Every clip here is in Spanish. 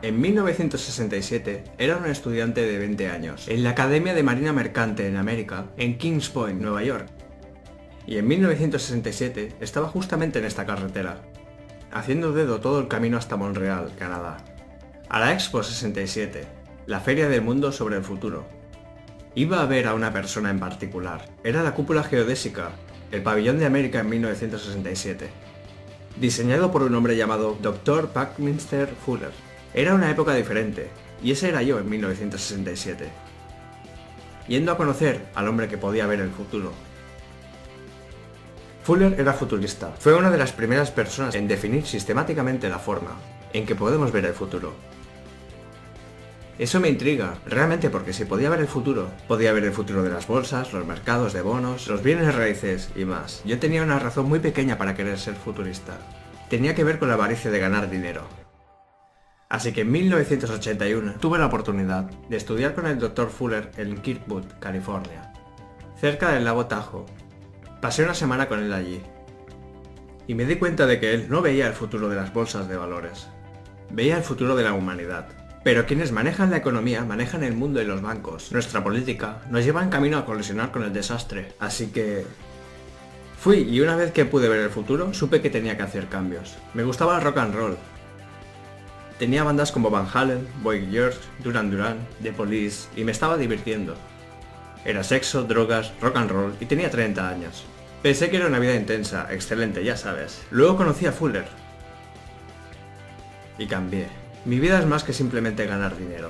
En 1967 era un estudiante de 20 años en la Academia de Marina Mercante en América, en Kings Point, Nueva York. Y en 1967 estaba justamente en esta carretera, haciendo dedo todo el camino hasta Montreal, Canadá, a la Expo 67, la feria del mundo sobre el futuro. Iba a ver a una persona en particular. Era la cúpula geodésica, el pabellón de América en 1967, diseñado por un hombre llamado Dr. Buckminster Fuller. Era una época diferente, y ese era yo en 1967, yendo a conocer al hombre que podía ver el futuro. Fuller era futurista. Fue una de las primeras personas en definir sistemáticamente la forma en que podemos ver el futuro. Eso me intriga, realmente, porque si podía ver el futuro, podía ver el futuro de las bolsas, los mercados de bonos, los bienes raíces y más. Yo tenía una razón muy pequeña para querer ser futurista. Tenía que ver con la avaricia de ganar dinero. Así que en 1981 tuve la oportunidad de estudiar con el Dr. Fuller en Kirkwood, California, cerca del lago Tahoe. Pasé una semana con él allí, y me di cuenta de que él no veía el futuro de las bolsas de valores, veía el futuro de la humanidad. Pero quienes manejan la economía manejan el mundo y los bancos. Nuestra política nos lleva en camino a colisionar con el desastre. Así que fui, y una vez que pude ver el futuro, supe que tenía que hacer cambios. Me gustaba el rock and roll. Tenía bandas como Van Halen, Boy George, Duran Duran, The Police, y me estaba divirtiendo. Era sexo, drogas, rock and roll, y tenía 30 años. Pensé que era una vida intensa, excelente, ya sabes. Luego conocí a Fuller. Y cambié. Mi vida es más que simplemente ganar dinero.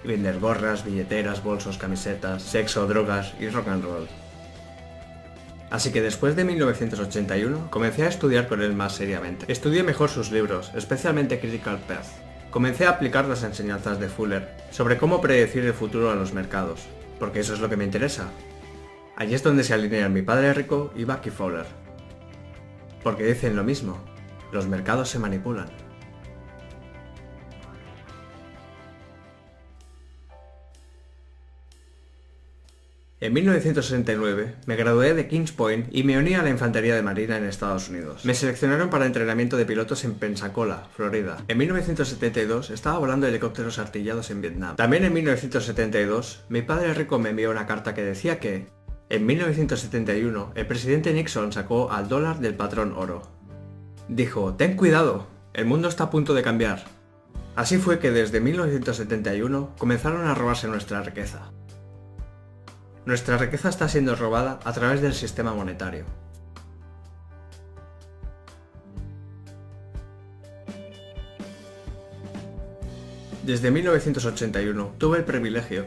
Y vender gorras, billeteras, bolsos, camisetas, sexo, drogas y rock and roll. Así que después de 1981 comencé a estudiar con él más seriamente. Estudié mejor sus libros, especialmente Critical Path. Comencé a aplicar las enseñanzas de Fuller sobre cómo predecir el futuro a los mercados, porque eso es lo que me interesa. Allí es donde se alinean mi padre rico y Bucky Fowler. Porque dicen lo mismo, los mercados se manipulan. En 1969 me gradué de Kings Point y me uní a la Infantería de Marina en Estados Unidos. Me seleccionaron para entrenamiento de pilotos en Pensacola, Florida. En 1972 estaba volando helicópteros artillados en Vietnam. También en 1972 mi padre rico me envió una carta que decía que en 1971 el presidente Nixon sacó al dólar del patrón oro. Dijo: ten cuidado, el mundo está a punto de cambiar. Así fue que desde 1971 comenzaron a robarse nuestra riqueza. Nuestra riqueza está siendo robada a través del sistema monetario. Desde 1981 tuve el privilegio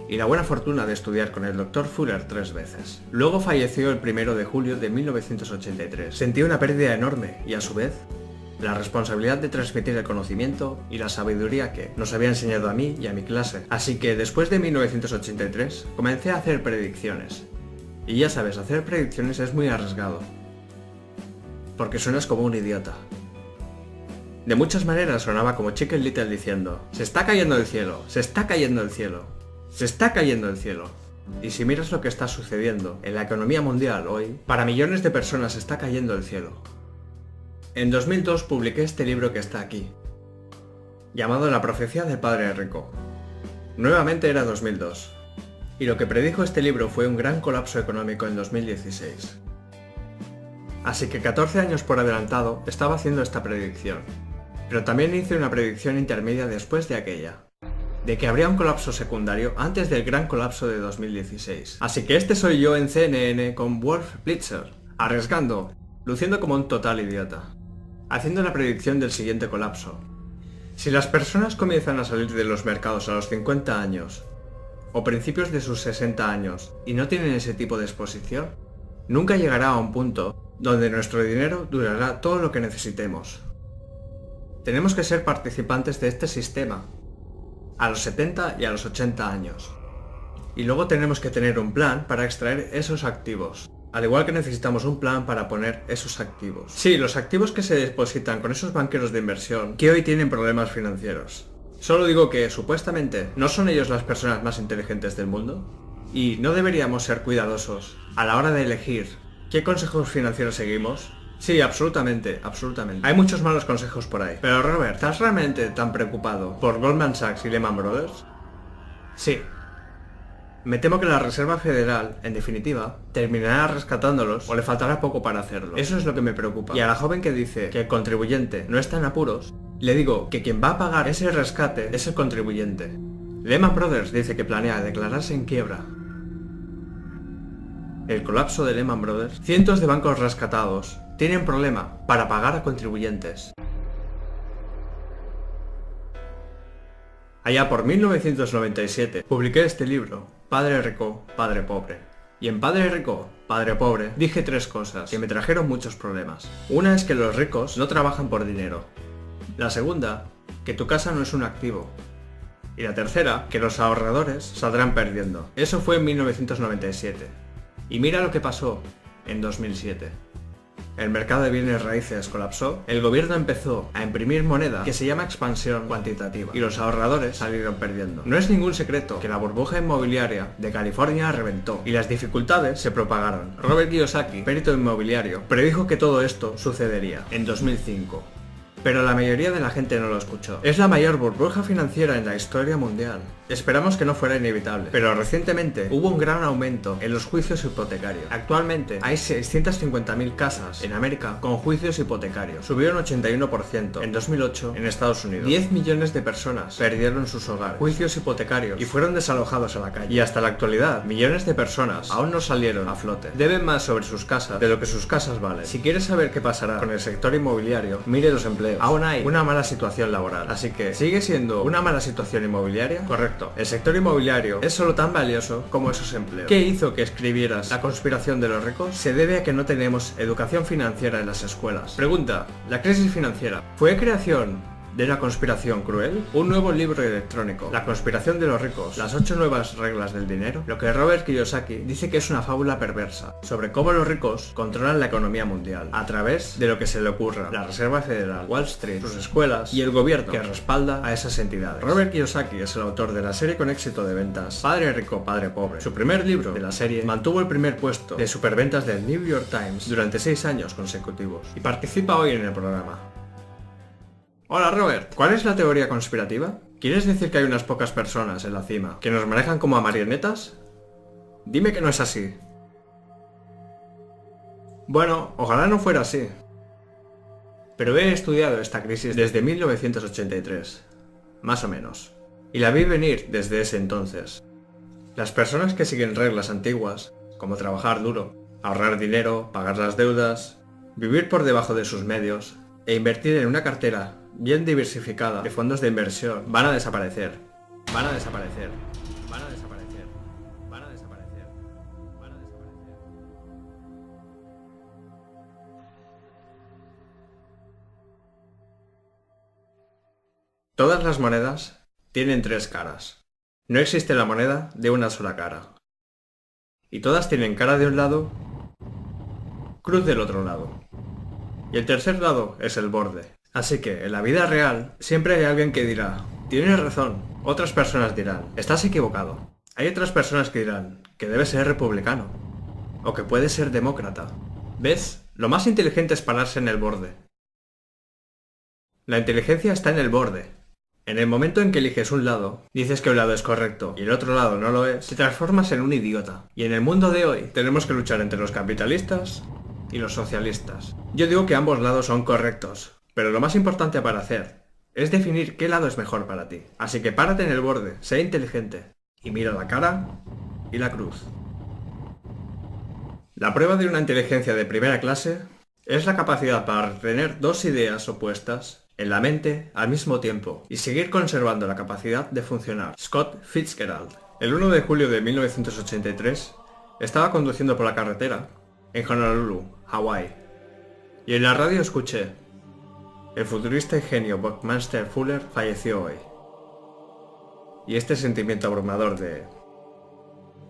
y la buena fortuna de estudiar con el Dr. Fuller 3 veces. Luego falleció el 1 de julio de 1983. Sentí una pérdida enorme y, a su vez, la responsabilidad de transmitir el conocimiento y la sabiduría que nos había enseñado a mí y a mi clase. Así que después de 1983 comencé a hacer predicciones. Y ya sabes, hacer predicciones es muy arriesgado, porque suenas como un idiota. De muchas maneras sonaba como Chicken Little diciendo: se está cayendo el cielo, se está cayendo el cielo, se está cayendo el cielo. Y si miras lo que está sucediendo en la economía mundial hoy, para millones de personas se está cayendo el cielo. En 2002 publiqué este libro que está aquí, llamado La profecía del padre rico. Nuevamente era 2002, y lo que predijo este libro fue un gran colapso económico en 2016. Así que 14 años por adelantado estaba haciendo esta predicción, pero también hice una predicción intermedia después de aquella, de que habría un colapso secundario antes del gran colapso de 2016. Así que este soy yo en CNN con Wolf Blitzer, arriesgando, luciendo como un total idiota, haciendo la predicción del siguiente colapso. Si las personas comienzan a salir de los mercados a los 50 años, o principios de sus 60 años, y no tienen ese tipo de exposición, nunca llegará a un punto donde nuestro dinero durará todo lo que necesitemos. Tenemos que ser participantes de este sistema, a los 70 y a los 80 años. Y luego tenemos que tener un plan para extraer esos activos. Al igual que necesitamos un plan para poner esos activos. Sí, los activos que se depositan con esos banqueros de inversión que hoy tienen problemas financieros. Solo digo que, supuestamente, ¿no son ellos las personas más inteligentes del mundo? Y ¿no deberíamos ser cuidadosos a la hora de elegir qué consejos financieros seguimos? Sí, absolutamente, absolutamente. Hay muchos malos consejos por ahí. Pero Robert, ¿estás realmente tan preocupado por Goldman Sachs y Lehman Brothers? Sí. Me temo que la Reserva Federal, en definitiva, terminará rescatándolos o le faltará poco para hacerlo. Eso es lo que me preocupa. Y a la joven que dice que el contribuyente no está en apuros, le digo que quien va a pagar ese rescate es el contribuyente. Lehman Brothers dice que planea declararse en quiebra. El colapso de Lehman Brothers, cientos de bancos rescatados tienen problema para pagar a contribuyentes. Allá por 1997 publiqué este libro, Padre Rico, Padre Pobre. Y en Padre Rico, Padre Pobre dije tres cosas que me trajeron muchos problemas. Una es que los ricos no trabajan por dinero. La segunda, que tu casa no es un activo. Y la tercera, que los ahorradores saldrán perdiendo. Eso fue en 1997. Y mira lo que pasó en 2007. El mercado de bienes raíces colapsó, el gobierno empezó a imprimir moneda que se llama expansión cuantitativa y los ahorradores salieron perdiendo. No es ningún secreto que la burbuja inmobiliaria de California reventó y las dificultades se propagaron. Robert Kiyosaki, perito inmobiliario, predijo que todo esto sucedería en 2005. Pero la mayoría de la gente no lo escuchó. Es la mayor burbuja financiera en la historia mundial. Esperamos que no fuera inevitable, pero recientemente hubo un gran aumento en los juicios hipotecarios. Actualmente hay 650.000 casas en América con juicios hipotecarios. Subieron 81% en 2008 en Estados Unidos. 10 millones de personas perdieron sus hogares, juicios hipotecarios y fueron desalojados a la calle. Y hasta la actualidad, millones de personas aún no salieron a flote. Deben más sobre sus casas de lo que sus casas valen. Si quieres saber qué pasará con el sector inmobiliario, mire los empleos. Aún hay una mala situación laboral, así que ¿sigue siendo una mala situación inmobiliaria? Correcto. El sector inmobiliario es solo tan valioso como esos empleos. ¿Qué hizo que escribieras La conspiración de los ricos? Se debe a que no tenemos educación financiera en las escuelas. Pregunta, ¿la crisis financiera fue creación de la conspiración cruel? Un nuevo libro electrónico, La conspiración de los ricos, las 8 nuevas reglas del dinero, lo que Robert Kiyosaki dice que es una fábula perversa, sobre cómo los ricos controlan la economía mundial, a través de lo que se le ocurra, la Reserva Federal, Wall Street, sus escuelas y el gobierno que respalda a esas entidades. Robert Kiyosaki es el autor de la serie con éxito de ventas, Padre Rico, Padre Pobre. Su primer libro de la serie mantuvo el primer puesto de superventas del New York Times durante 6 años consecutivos, y participa hoy en el programa. Hola Robert, ¿cuál es la teoría conspirativa? ¿Quieres decir que hay unas pocas personas en la cima que nos manejan como a marionetas? Dime que no es así. Bueno, ojalá no fuera así. Pero he estudiado esta crisis desde 1983, más o menos, y la vi venir desde ese entonces. Las personas que siguen reglas antiguas, como trabajar duro, ahorrar dinero, pagar las deudas, vivir por debajo de sus medios e invertir en una cartera bien diversificada de fondos de inversión, van a desaparecer. Van a desaparecer. Van a desaparecer. Van a desaparecer. Van a desaparecer. Todas las monedas tienen 3 caras. No existe la moneda de una sola cara. Y todas tienen cara de un lado, cruz del otro lado. Y el tercer lado es el borde. Así que, en la vida real, siempre hay alguien que dirá, tienes razón. Otras personas dirán, estás equivocado. Hay otras personas que dirán, que debes ser republicano. O que puedes ser demócrata. ¿Ves? Lo más inteligente es pararse en el borde. La inteligencia está en el borde. En el momento en que eliges un lado, dices que un lado es correcto y el otro lado no lo es, te transformas en un idiota. Y en el mundo de hoy, tenemos que luchar entre los capitalistas y los socialistas. Yo digo que ambos lados son correctos. Pero lo más importante para hacer es definir qué lado es mejor para ti. Así que párate en el borde, sé inteligente y mira la cara y la cruz. La prueba de una inteligencia de primera clase es la capacidad para retener dos ideas opuestas en la mente al mismo tiempo y seguir conservando la capacidad de funcionar. Scott Fitzgerald. El 1 de julio de 1983 estaba conduciendo por la carretera en Honolulu, Hawái, y en la radio escuché: el futurista y genio Buckminster Fuller falleció hoy. Y este sentimiento abrumador de...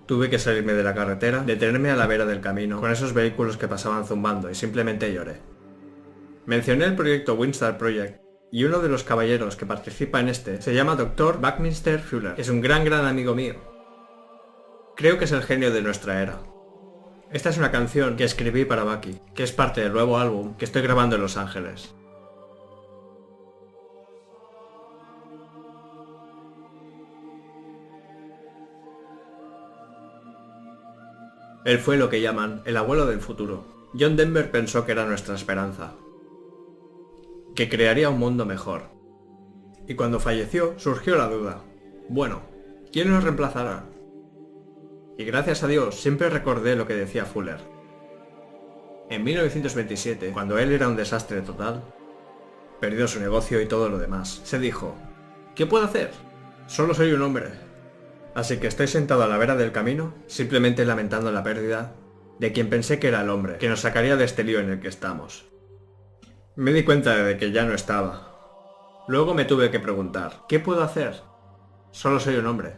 Tuve que salirme de la carretera, detenerme a la vera del camino, con esos vehículos que pasaban zumbando, y simplemente lloré. Mencioné el proyecto Winstar Project, y uno de los caballeros que participa en este se llama Dr. Buckminster Fuller, que es un gran amigo mío. Creo que es el genio de nuestra era. Esta es una canción que escribí para Bucky, que es parte del nuevo álbum que estoy grabando en Los Ángeles. Él fue lo que llaman el abuelo del futuro. John Denver pensó que era nuestra esperanza, que crearía un mundo mejor. Y cuando falleció, surgió la duda. Bueno, ¿quién nos reemplazará? Y gracias a Dios, siempre recordé lo que decía Fuller. En 1927, cuando él era un desastre total, perdió su negocio y todo lo demás, se dijo: ¿qué puedo hacer? Solo soy un hombre. Así que estoy sentado a la vera del camino, simplemente lamentando la pérdida de quien pensé que era el hombre, que nos sacaría de este lío en el que estamos. Me di cuenta de que ya no estaba. Luego me tuve que preguntar, ¿qué puedo hacer? Solo soy un hombre.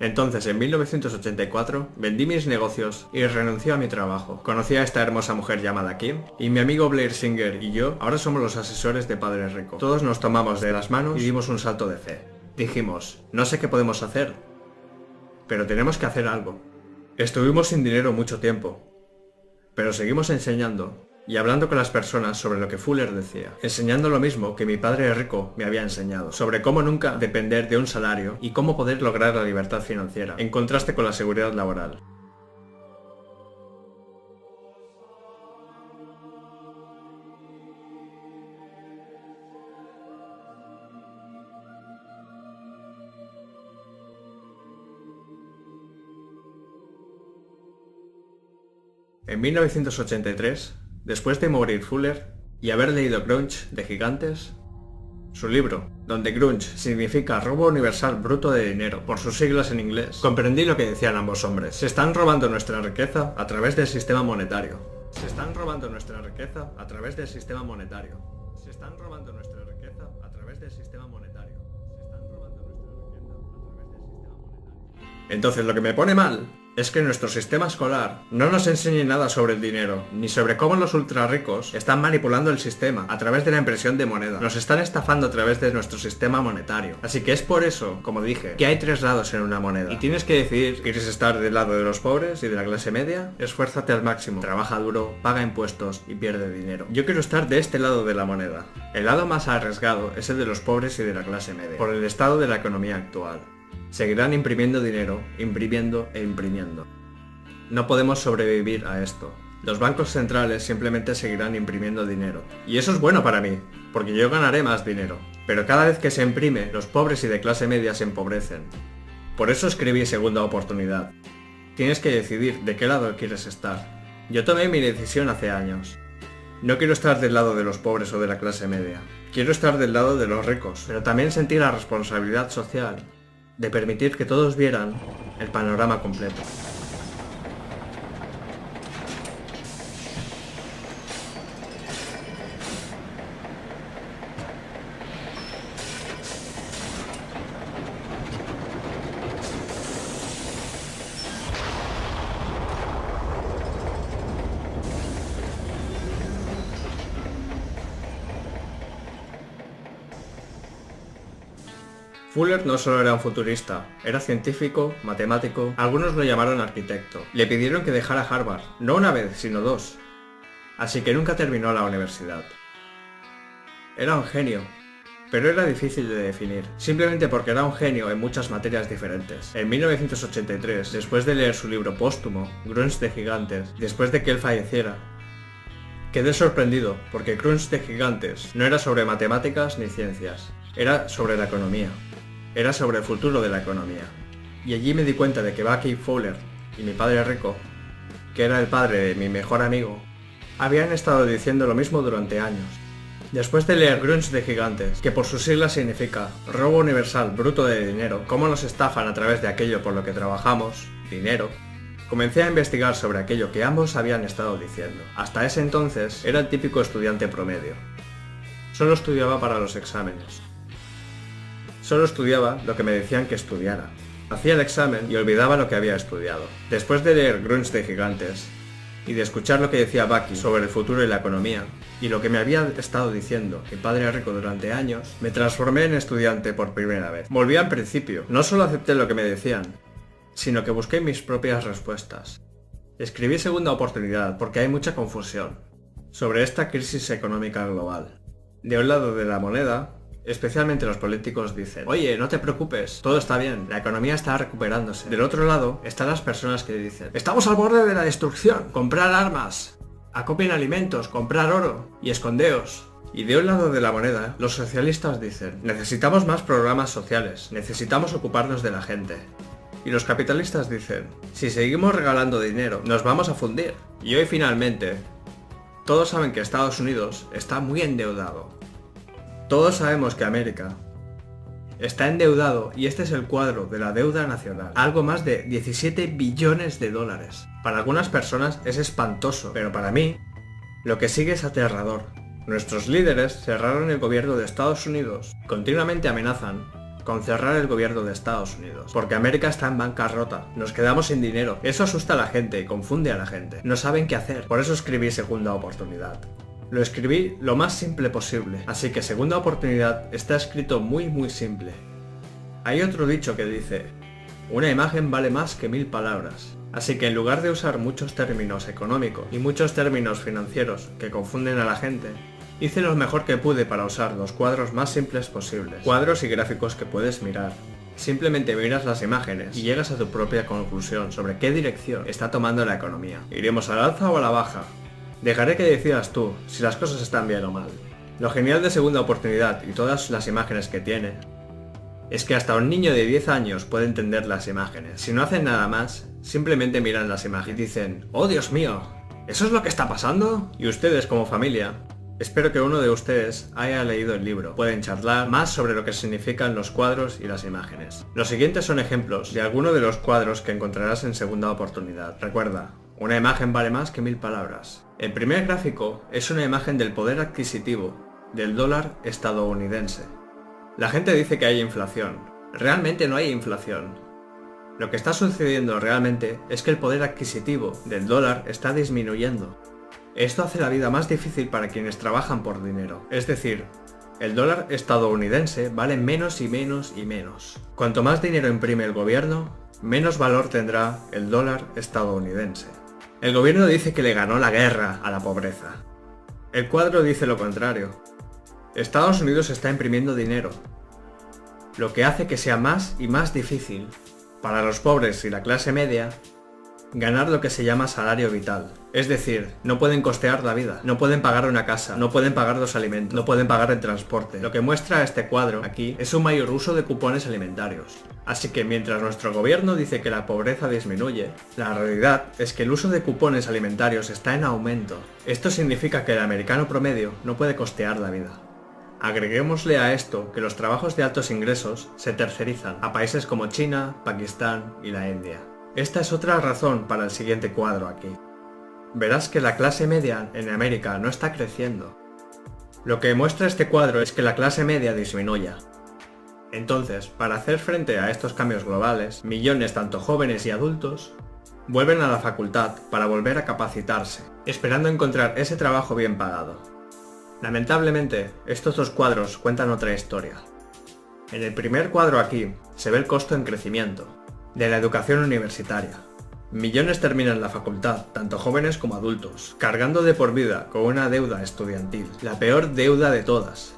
Entonces, en 1984, vendí mis negocios y renuncié a mi trabajo. Conocí a esta hermosa mujer llamada Kim, y mi amigo Blair Singer y yo ahora somos los asesores de Padre Rico. Todos nos tomamos de las manos y dimos un salto de fe. Dijimos, no sé qué podemos hacer, pero tenemos que hacer algo. Estuvimos sin dinero mucho tiempo, pero seguimos enseñando y hablando con las personas sobre lo que Fuller decía, enseñando lo mismo que mi padre rico me había enseñado, sobre cómo nunca depender de un salario y cómo poder lograr la libertad financiera, en contraste con la seguridad laboral. En 1983, después de morir Fuller y haber leído Grunge de Gigantes, su libro, donde grunge significa robo universal bruto de dinero, por sus siglas en inglés, comprendí lo que decían ambos hombres. Se están robando nuestra riqueza a través del sistema monetario. Se están robando nuestra riqueza a través del sistema monetario. Se están robando nuestra riqueza a través del sistema monetario. Se están robando nuestra riqueza a través del sistema monetario. Entonces, lo que me pone mal es que nuestro sistema escolar no nos enseñe nada sobre el dinero, ni sobre cómo los ultra ricos están manipulando el sistema a través de la impresión de moneda. Nos están estafando a través de nuestro sistema monetario. Así que es por eso, como dije, que hay tres lados en una moneda. Y tienes que decidir, ¿quieres estar del lado de los pobres y de la clase media? Esfuérzate al máximo, trabaja duro, paga impuestos y pierde dinero. Yo quiero estar de este lado de la moneda. El lado más arriesgado es el de los pobres y de la clase media, por el estado de la economía actual. Seguirán imprimiendo dinero, imprimiendo e imprimiendo. No podemos sobrevivir a esto. Los bancos centrales simplemente seguirán imprimiendo dinero. Y eso es bueno para mí, porque yo ganaré más dinero. Pero cada vez que se imprime, los pobres y de clase media se empobrecen. Por eso escribí Segunda Oportunidad. Tienes que decidir de qué lado quieres estar. Yo tomé mi decisión hace años. No quiero estar del lado de los pobres o de la clase media. Quiero estar del lado de los ricos, pero también sentir la responsabilidad social de permitir que todos vieran el panorama completo. Fuller no solo era un futurista, era científico, matemático, algunos lo llamaron arquitecto. Le pidieron que dejara Harvard, no una vez, sino dos. Así que nunca terminó la universidad. Era un genio, pero era difícil de definir, simplemente porque era un genio en muchas materias diferentes. En 1983, después de leer su libro póstumo, Grunge de Gigantes, después de que él falleciera, quedé sorprendido, porque Grunge de Gigantes no era sobre matemáticas ni ciencias, era sobre la economía. Era sobre el futuro de la economía. Y allí me di cuenta de que Bucky Fuller y mi padre rico, que era el padre de mi mejor amigo, habían estado diciendo lo mismo durante años. Después de leer Grunge de Gigantes, que por sus siglas significa robo universal bruto de dinero, cómo nos estafan a través de aquello por lo que trabajamos, dinero, comencé a investigar sobre aquello que ambos habían estado diciendo. Hasta ese entonces era el típico estudiante promedio. Solo estudiaba para los exámenes. Solo estudiaba lo que me decían que estudiara. Hacía el examen y olvidaba lo que había estudiado. Después de leer Grunge de Gigantes y de escuchar lo que decía Bucky sobre el futuro y la economía, y lo que me había estado diciendo mi padre rico durante años, me transformé en estudiante por primera vez. Volví al principio. No solo acepté lo que me decían, sino que busqué mis propias respuestas. Escribí segunda oportunidad porque hay mucha confusión sobre esta crisis económica global. De un lado de la moneda, especialmente los políticos dicen: oye, no te preocupes, todo está bien, la economía está recuperándose. Del otro lado están las personas que dicen: estamos al borde de la destrucción, comprar armas, acopien alimentos, comprar oro y escondeos. Y de un lado de la moneda, los socialistas dicen: necesitamos más programas sociales, necesitamos ocuparnos de la gente. Y los capitalistas dicen: si seguimos regalando dinero, nos vamos a fundir. Y hoy finalmente, todos saben que Estados Unidos está muy endeudado. Todos sabemos que América está endeudado y este es el cuadro de la deuda nacional. Algo más de 17 billones de dólares. Para algunas personas es espantoso, pero para mí, lo que sigue es aterrador. Nuestros líderes cerraron el gobierno de Estados Unidos. Continuamente amenazan con cerrar el gobierno de Estados Unidos, porque América está en bancarrota, nos quedamos sin dinero. Eso asusta a la gente y confunde a la gente. No saben qué hacer, por eso escribí segunda oportunidad. Lo escribí lo más simple posible, así que segunda oportunidad está escrito muy simple. Hay otro dicho que dice: una imagen vale más que 1000 palabras. Así que en lugar de usar muchos términos económicos y muchos términos financieros que confunden a la gente, hice lo mejor que pude para usar los cuadros más simples posibles. Cuadros y gráficos que puedes mirar. Simplemente miras las imágenes y llegas a tu propia conclusión sobre qué dirección está tomando la economía. ¿Iremos al alza o a la baja? Dejaré que decidas tú si las cosas están bien o mal. Lo genial de segunda oportunidad y todas las imágenes que tiene es que hasta un niño de 10 años puede entender las imágenes. Si no hacen nada más, simplemente miran las imágenes y dicen: ¡oh Dios mío! ¿Eso es lo que está pasando? Y ustedes como familia, espero que uno de ustedes haya leído el libro. Pueden charlar más sobre lo que significan los cuadros y las imágenes. Los siguientes son ejemplos de algunos de los cuadros que encontrarás en segunda oportunidad. Recuerda, una imagen vale más que 1000 palabras. El primer gráfico es una imagen del poder adquisitivo del dólar estadounidense. La gente dice que hay inflación. Realmente no hay inflación. Lo que está sucediendo realmente es que el poder adquisitivo del dólar está disminuyendo. Esto hace la vida más difícil para quienes trabajan por dinero. Es decir, el dólar estadounidense vale menos y menos y menos. Cuanto más dinero imprime el gobierno, menos valor tendrá el dólar estadounidense. El gobierno dice que le ganó la guerra a la pobreza. El cuadro dice lo contrario. Estados Unidos está imprimiendo dinero, lo que hace que sea más y más difícil para los pobres y la clase media ganar lo que se llama salario vital. Es decir, no pueden costear la vida, no pueden pagar una casa, no pueden pagar los alimentos, no pueden pagar el transporte. Lo que muestra este cuadro aquí es un mayor uso de cupones alimentarios. Así que mientras nuestro gobierno dice que la pobreza disminuye, la realidad es que el uso de cupones alimentarios está en aumento. Esto significa que el americano promedio no puede costear la vida. Agreguémosle a esto que los trabajos de altos ingresos se tercerizan a países como China, Pakistán y la India. Esta es otra razón para el siguiente cuadro aquí. Verás que la clase media en América no está creciendo. Lo que muestra este cuadro es que la clase media disminuye. Entonces, para hacer frente a estos cambios globales, millones tanto jóvenes y adultos vuelven a la facultad para volver a capacitarse, esperando encontrar ese trabajo bien pagado. Lamentablemente, estos dos cuadros cuentan otra historia. En el primer cuadro aquí se ve el costo en crecimiento de la educación universitaria. Millones terminan la facultad, tanto jóvenes como adultos, cargando de por vida con una deuda estudiantil, la peor deuda de todas.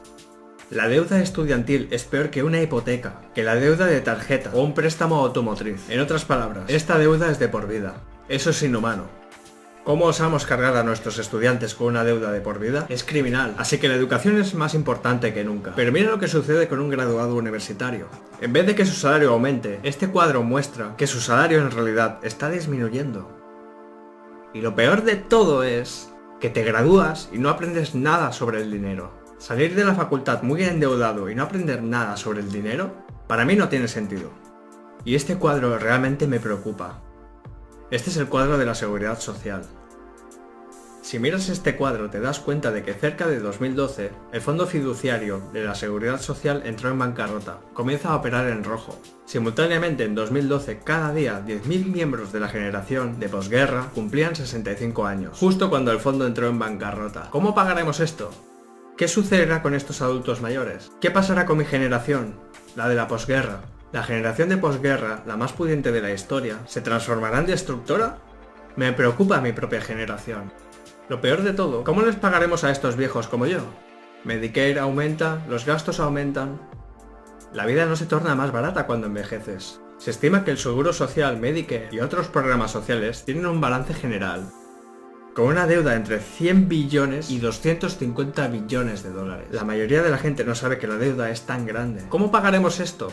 La deuda estudiantil es peor que una hipoteca, que la deuda de tarjeta o un préstamo automotriz. En otras palabras, esta deuda es de por vida. Eso es inhumano. ¿Cómo osamos cargar a nuestros estudiantes con una deuda de por vida? Es criminal, así que la educación es más importante que nunca. Pero mira lo que sucede con un graduado universitario. En vez de que su salario aumente, este cuadro muestra que su salario en realidad está disminuyendo. Y lo peor de todo es que te gradúas y no aprendes nada sobre el dinero. Salir de la facultad muy endeudado y no aprender nada sobre el dinero, para mí no tiene sentido. Y este cuadro realmente me preocupa. Este es el cuadro de la seguridad social. Si miras este cuadro te das cuenta de que cerca de 2012 el fondo fiduciario de la seguridad social entró en bancarrota, comienza a operar en rojo. Simultáneamente en 2012 cada día 10.000 miembros de la generación de posguerra cumplían 65 años, justo cuando el fondo entró en bancarrota. ¿Cómo pagaremos esto? ¿Qué sucederá con estos adultos mayores? ¿Qué pasará con mi generación, la de la posguerra? ¿La generación de posguerra, la más pudiente de la historia, se transformará en destructora? Me preocupa mi propia generación. Lo peor de todo, ¿cómo les pagaremos a estos viejos como yo? Medicare aumenta, los gastos aumentan. La vida no se torna más barata cuando envejeces. Se estima que el Seguro Social, Medicare y otros programas sociales tienen un balance general, con una deuda entre 100 billones y 250 billones de dólares. La mayoría de la gente no sabe que la deuda es tan grande. ¿Cómo pagaremos esto?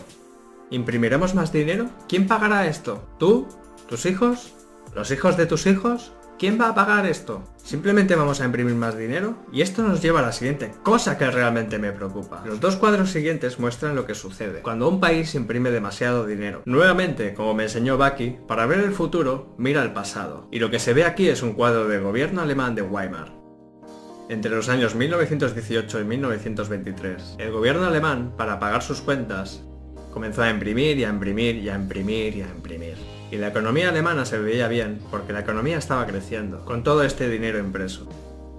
¿Imprimiremos más dinero? ¿Quién pagará esto? ¿Tú? ¿Tus hijos? ¿Los hijos de tus hijos? ¿Quién va a pagar esto? ¿Simplemente vamos a imprimir más dinero? Y esto nos lleva a la siguiente cosa que realmente me preocupa. Los dos cuadros siguientes muestran lo que sucede cuando un país imprime demasiado dinero. Nuevamente, como me enseñó Bucky, para ver el futuro, mira el pasado. Y lo que se ve aquí es un cuadro del gobierno alemán de Weimar. Entre los años 1918 y 1923, el gobierno alemán, para pagar sus cuentas, comenzó a imprimir y a imprimir y a imprimir y a imprimir. Y la economía alemana se veía bien porque la economía estaba creciendo, con todo este dinero impreso.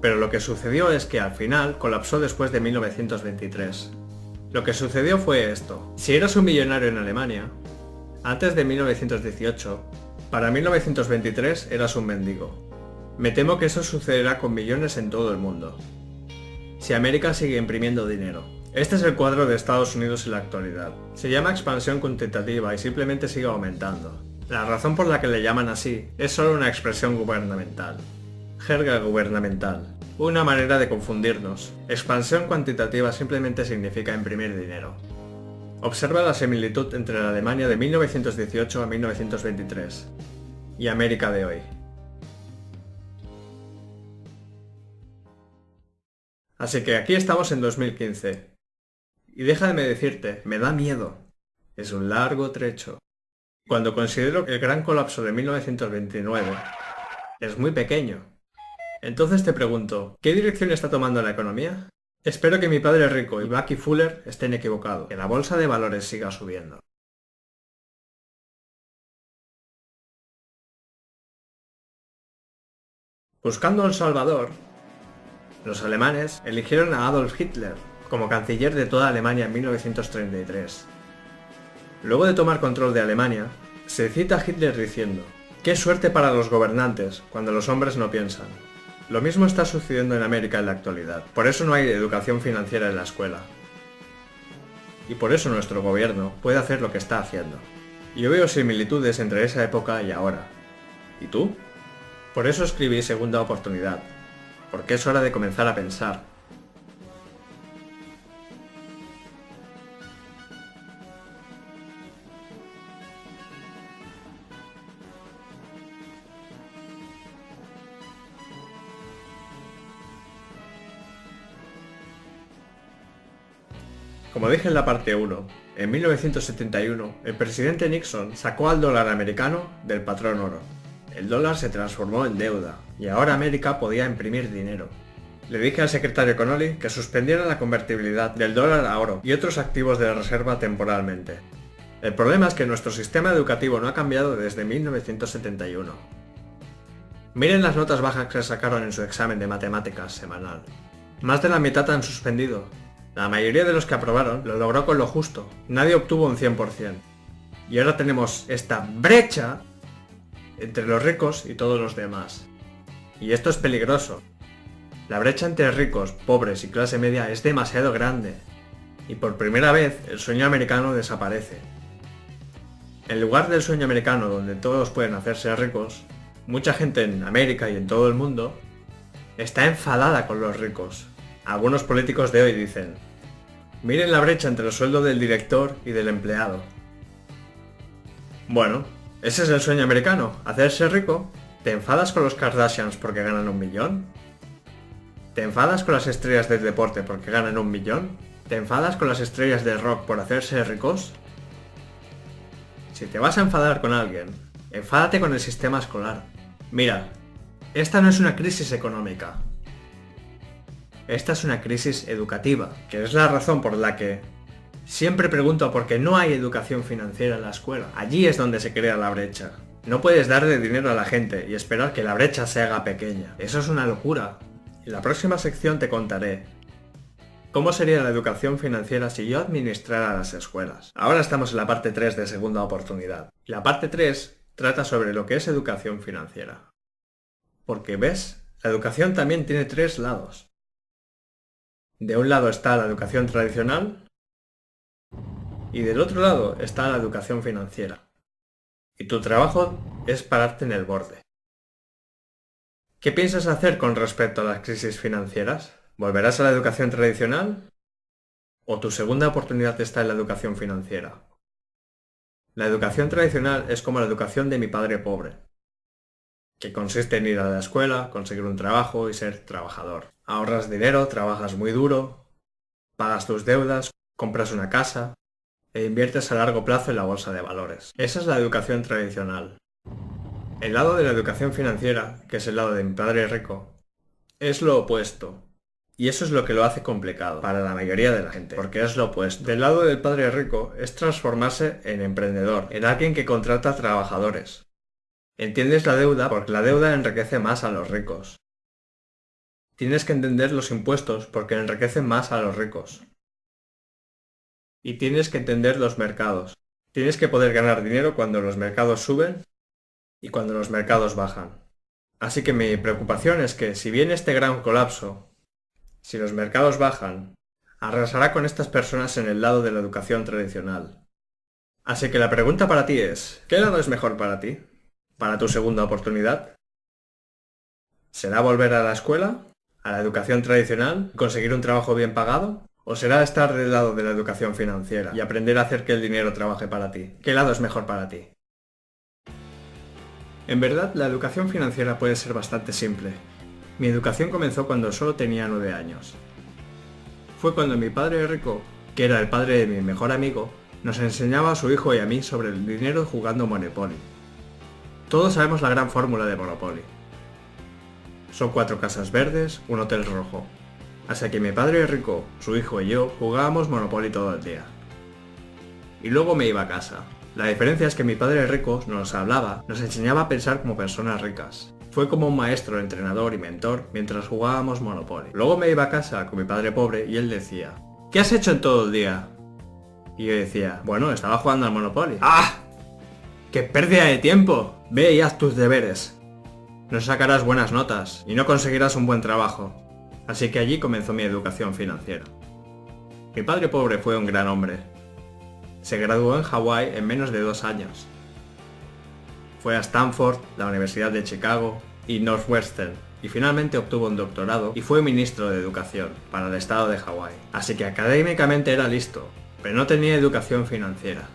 Pero lo que sucedió es que al final colapsó después de 1923. Lo que sucedió fue esto. Si eras un millonario en Alemania, antes de 1918, para 1923 eras un mendigo. Me temo que eso sucederá con millones en todo el mundo. Si América sigue imprimiendo dinero. Este es el cuadro de Estados Unidos en la actualidad. Se llama expansión cuantitativa y simplemente sigue aumentando. La razón por la que le llaman así es solo una expresión gubernamental. Jerga gubernamental. Una manera de confundirnos. Expansión cuantitativa simplemente significa imprimir dinero. Observa la similitud entre la Alemania de 1918 a 1923 y América de hoy. Así que aquí estamos en 2015. Y déjame decirte, me da miedo. Es un largo trecho. Cuando considero que el gran colapso de 1929 es muy pequeño. Entonces te pregunto, ¿qué dirección está tomando la economía? Espero que mi padre rico y Bucky Fuller estén equivocados, que la bolsa de valores siga subiendo. Buscando El Salvador, los alemanes eligieron a Adolf Hitler como canciller de toda Alemania en 1933. Luego de tomar control de Alemania, se cita a Hitler diciendo: «Qué suerte para los gobernantes cuando los hombres no piensan». Lo mismo está sucediendo en América en la actualidad. Por eso no hay educación financiera en la escuela. Y por eso nuestro gobierno puede hacer lo que está haciendo. Yo veo similitudes entre esa época y ahora. ¿Y tú? Por eso escribí Segunda Oportunidad. Porque es hora de comenzar a pensar. Como dije en la parte 1, en 1971 el presidente Nixon sacó al dólar americano del patrón oro. El dólar se transformó en deuda y ahora América podía imprimir dinero. Le dije al secretario Connolly que suspendiera la convertibilidad del dólar a oro y otros activos de la reserva temporalmente. El problema es que nuestro sistema educativo no ha cambiado desde 1971. Miren las notas bajas que sacaron en su examen de matemáticas semanal. Más de la mitad han suspendido. La mayoría de los que aprobaron lo logró con lo justo. Nadie obtuvo un 100%. Y ahora tenemos esta brecha entre los ricos y todos los demás. Y esto es peligroso. La brecha entre ricos, pobres y clase media es demasiado grande. Y por primera vez el sueño americano desaparece. En lugar del sueño americano donde todos pueden hacerse ricos, mucha gente en América y en todo el mundo está enfadada con los ricos. Algunos políticos de hoy dicen: miren la brecha entre el sueldo del director y del empleado. Bueno, ese es el sueño americano, hacerse rico. ¿Te enfadas con los Kardashians porque ganan 1 millón? ¿Te enfadas con las estrellas del deporte porque ganan 1 millón? ¿Te enfadas con las estrellas del rock por hacerse ricos? Si te vas a enfadar con alguien, enfádate con el sistema escolar. Mira, esta no es una crisis económica. Esta es una crisis educativa, que es la razón por la que siempre pregunto por qué no hay educación financiera en la escuela. Allí es donde se crea la brecha. No puedes darle dinero a la gente y esperar que la brecha se haga pequeña. Eso es una locura. En la próxima sección te contaré cómo sería la educación financiera si yo administrara las escuelas. Ahora estamos en la parte 3 de Segunda Oportunidad. La parte 3 trata sobre lo que es educación financiera. Porque, ¿ves? La educación también tiene tres lados. De un lado está la educación tradicional y del otro lado está la educación financiera. Y tu trabajo es pararte en el borde. ¿Qué piensas hacer con respecto a las crisis financieras? ¿Volverás a la educación tradicional? ¿O tu segunda oportunidad está en la educación financiera? La educación tradicional es como la educación de mi padre pobre, que consiste en ir a la escuela, conseguir un trabajo y ser trabajador. Ahorras dinero, trabajas muy duro, pagas tus deudas, compras una casa e inviertes a largo plazo en la bolsa de valores. Esa es la educación tradicional. El lado de la educación financiera, que es el lado de mi padre rico, es lo opuesto. Y eso es lo que lo hace complicado para la mayoría de la gente, porque es lo opuesto. Del lado del padre rico es transformarse en emprendedor, en alguien que contrata trabajadores. Entiendes la deuda porque la deuda enriquece más a los ricos. Tienes que entender los impuestos porque enriquecen más a los ricos. Y tienes que entender los mercados. Tienes que poder ganar dinero cuando los mercados suben y cuando los mercados bajan. Así que mi preocupación es que si viene este gran colapso, si los mercados bajan, arrasará con estas personas en el lado de la educación tradicional. Así que la pregunta para ti es, ¿qué lado es mejor para ti? ¿Para tu segunda oportunidad? ¿Será volver a la escuela? ¿A la educación tradicional? ¿Conseguir un trabajo bien pagado? ¿O será estar del lado de la educación financiera y aprender a hacer que el dinero trabaje para ti? ¿Qué lado es mejor para ti? En verdad, la educación financiera puede ser bastante simple. Mi educación comenzó cuando solo tenía 9 años. Fue cuando mi padre rico, que era el padre de mi mejor amigo, nos enseñaba a su hijo y a mí sobre el dinero jugando Monopoly. Todos sabemos la gran fórmula de Monopoly. Son 4 casas verdes, un hotel rojo. Así que mi padre rico, su hijo y yo jugábamos Monopoly todo el día. Y luego me iba a casa. La diferencia es que mi padre rico nos hablaba, nos enseñaba a pensar como personas ricas. Fue como un maestro, entrenador y mentor mientras jugábamos Monopoly. Luego me iba a casa con mi padre pobre y él decía, ¿qué has hecho en todo el día? Y yo decía, bueno, estaba jugando al Monopoly. ¡Ah! ¡Qué pérdida de tiempo! Ve y haz tus deberes. No sacarás buenas notas y no conseguirás un buen trabajo. Así que allí comenzó mi educación financiera. Mi padre pobre fue un gran hombre. Se graduó en Hawái en menos de 2 años. Fue a Stanford, la Universidad de Chicago y Northwestern, y finalmente obtuvo un doctorado y fue ministro de Educación para el estado de Hawái. Así que académicamente era listo, pero no tenía educación financiera.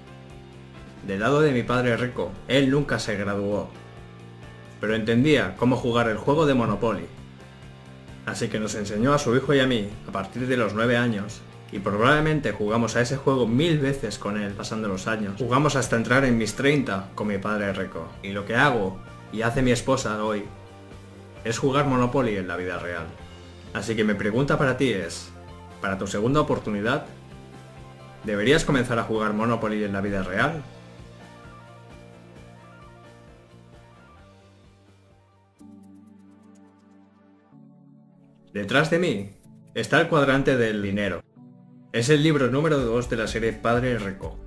Del lado de mi padre rico, él nunca se graduó, pero entendía cómo jugar el juego de Monopoly. Así que nos enseñó a su hijo y a mí, a partir de los 9 años, y probablemente jugamos a ese juego 1000 veces con él pasando los años. Jugamos hasta entrar en mis 30 con mi padre rico. Y lo que hago, y hace mi esposa hoy, es jugar Monopoly en la vida real. Así que mi pregunta para ti es, para tu segunda oportunidad, ¿deberías comenzar a jugar Monopoly en la vida real? Detrás de mí está el cuadrante del dinero. Es el libro número 2 de la serie Padre Rico.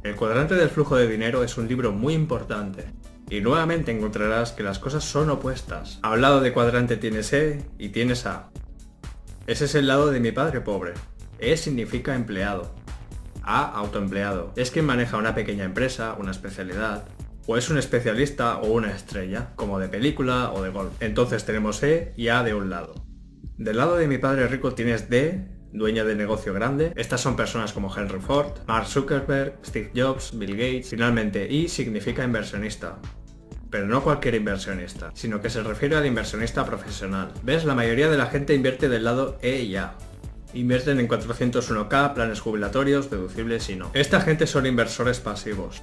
El cuadrante del flujo de dinero es un libro muy importante, y nuevamente encontrarás que las cosas son opuestas. A un lado de cuadrante tienes E y tienes A. Ese es el lado de mi padre pobre. E significa empleado. A, autoempleado. Es quien maneja una pequeña empresa, una especialidad, o es un especialista o una estrella, como de película o de golf. Entonces tenemos E y A de un lado. Del lado de mi padre rico tienes D, dueño de negocio grande. Estas son personas como Henry Ford, Mark Zuckerberg, Steve Jobs, Bill Gates. Finalmente, I significa inversionista. Pero no cualquier inversionista, sino que se refiere al inversionista profesional. ¿Ves? La mayoría de la gente invierte del lado E y A. Invierten en 401k, planes jubilatorios, deducibles y no. Esta gente son inversores pasivos.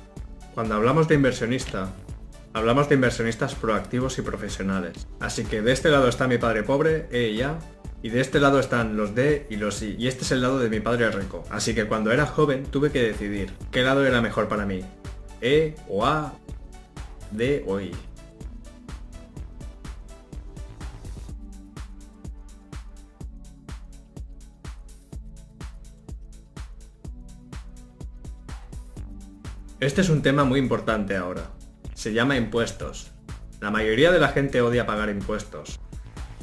Cuando hablamos de inversionista, hablamos de inversionistas proactivos y profesionales. Así que de este lado está mi padre pobre, E y A, y de este lado están los D y los I, y este es el lado de mi padre rico. Así que cuando era joven tuve que decidir qué lado era mejor para mí, E o A, D o I. Este es un tema muy importante ahora. Se llama impuestos. La mayoría de la gente odia pagar impuestos.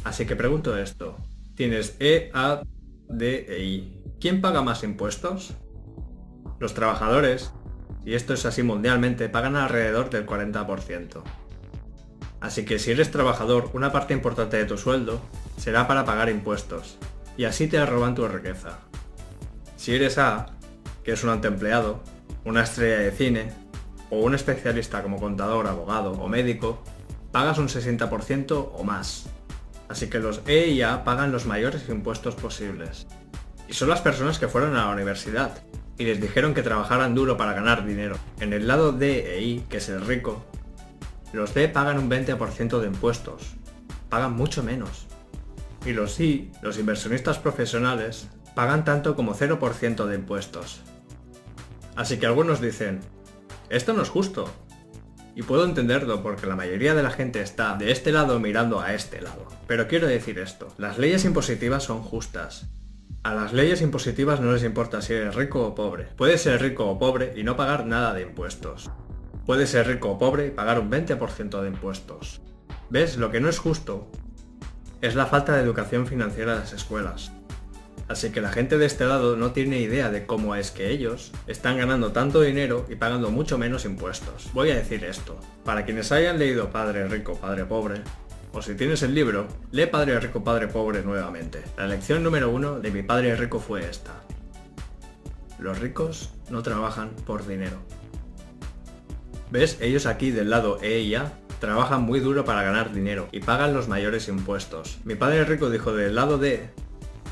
Así que pregunto esto. Tienes E, A, D e I. ¿Quién paga más impuestos? Los trabajadores, y esto es así mundialmente, pagan alrededor del 40%. Así que si eres trabajador, una parte importante de tu sueldo será para pagar impuestos, y así te roban tu riqueza. Si eres A, que es un autoempleado, una estrella de cine, o un especialista como contador, abogado o médico, pagas un 60% o más. Así que los E y A pagan los mayores impuestos posibles. Y son las personas que fueron a la universidad y les dijeron que trabajaran duro para ganar dinero. En el lado D e I, que es el rico, los D pagan un 20% de impuestos. Pagan mucho menos. Y los I, los inversionistas profesionales, pagan tanto como 0% de impuestos. Así que algunos dicen, esto no es justo. Y puedo entenderlo porque la mayoría de la gente está de este lado mirando a este lado. Pero quiero decir esto, las leyes impositivas son justas. A las leyes impositivas no les importa si eres rico o pobre. Puedes ser rico o pobre y no pagar nada de impuestos. Puedes ser rico o pobre y pagar un 20% de impuestos. ¿Ves? Lo que no es justo es la falta de educación financiera en las escuelas. Así que la gente de este lado no tiene idea de cómo es que ellos están ganando tanto dinero y pagando mucho menos impuestos. Voy a decir esto, para quienes hayan leído Padre Rico, Padre Pobre, o si tienes el libro, lee Padre Rico, Padre Pobre nuevamente. La lección número 1 de mi padre rico fue esta. Los ricos no trabajan por dinero. ¿Ves? Ellos aquí del lado E y A trabajan muy duro para ganar dinero y pagan los mayores impuestos. Mi padre rico dijo del lado D,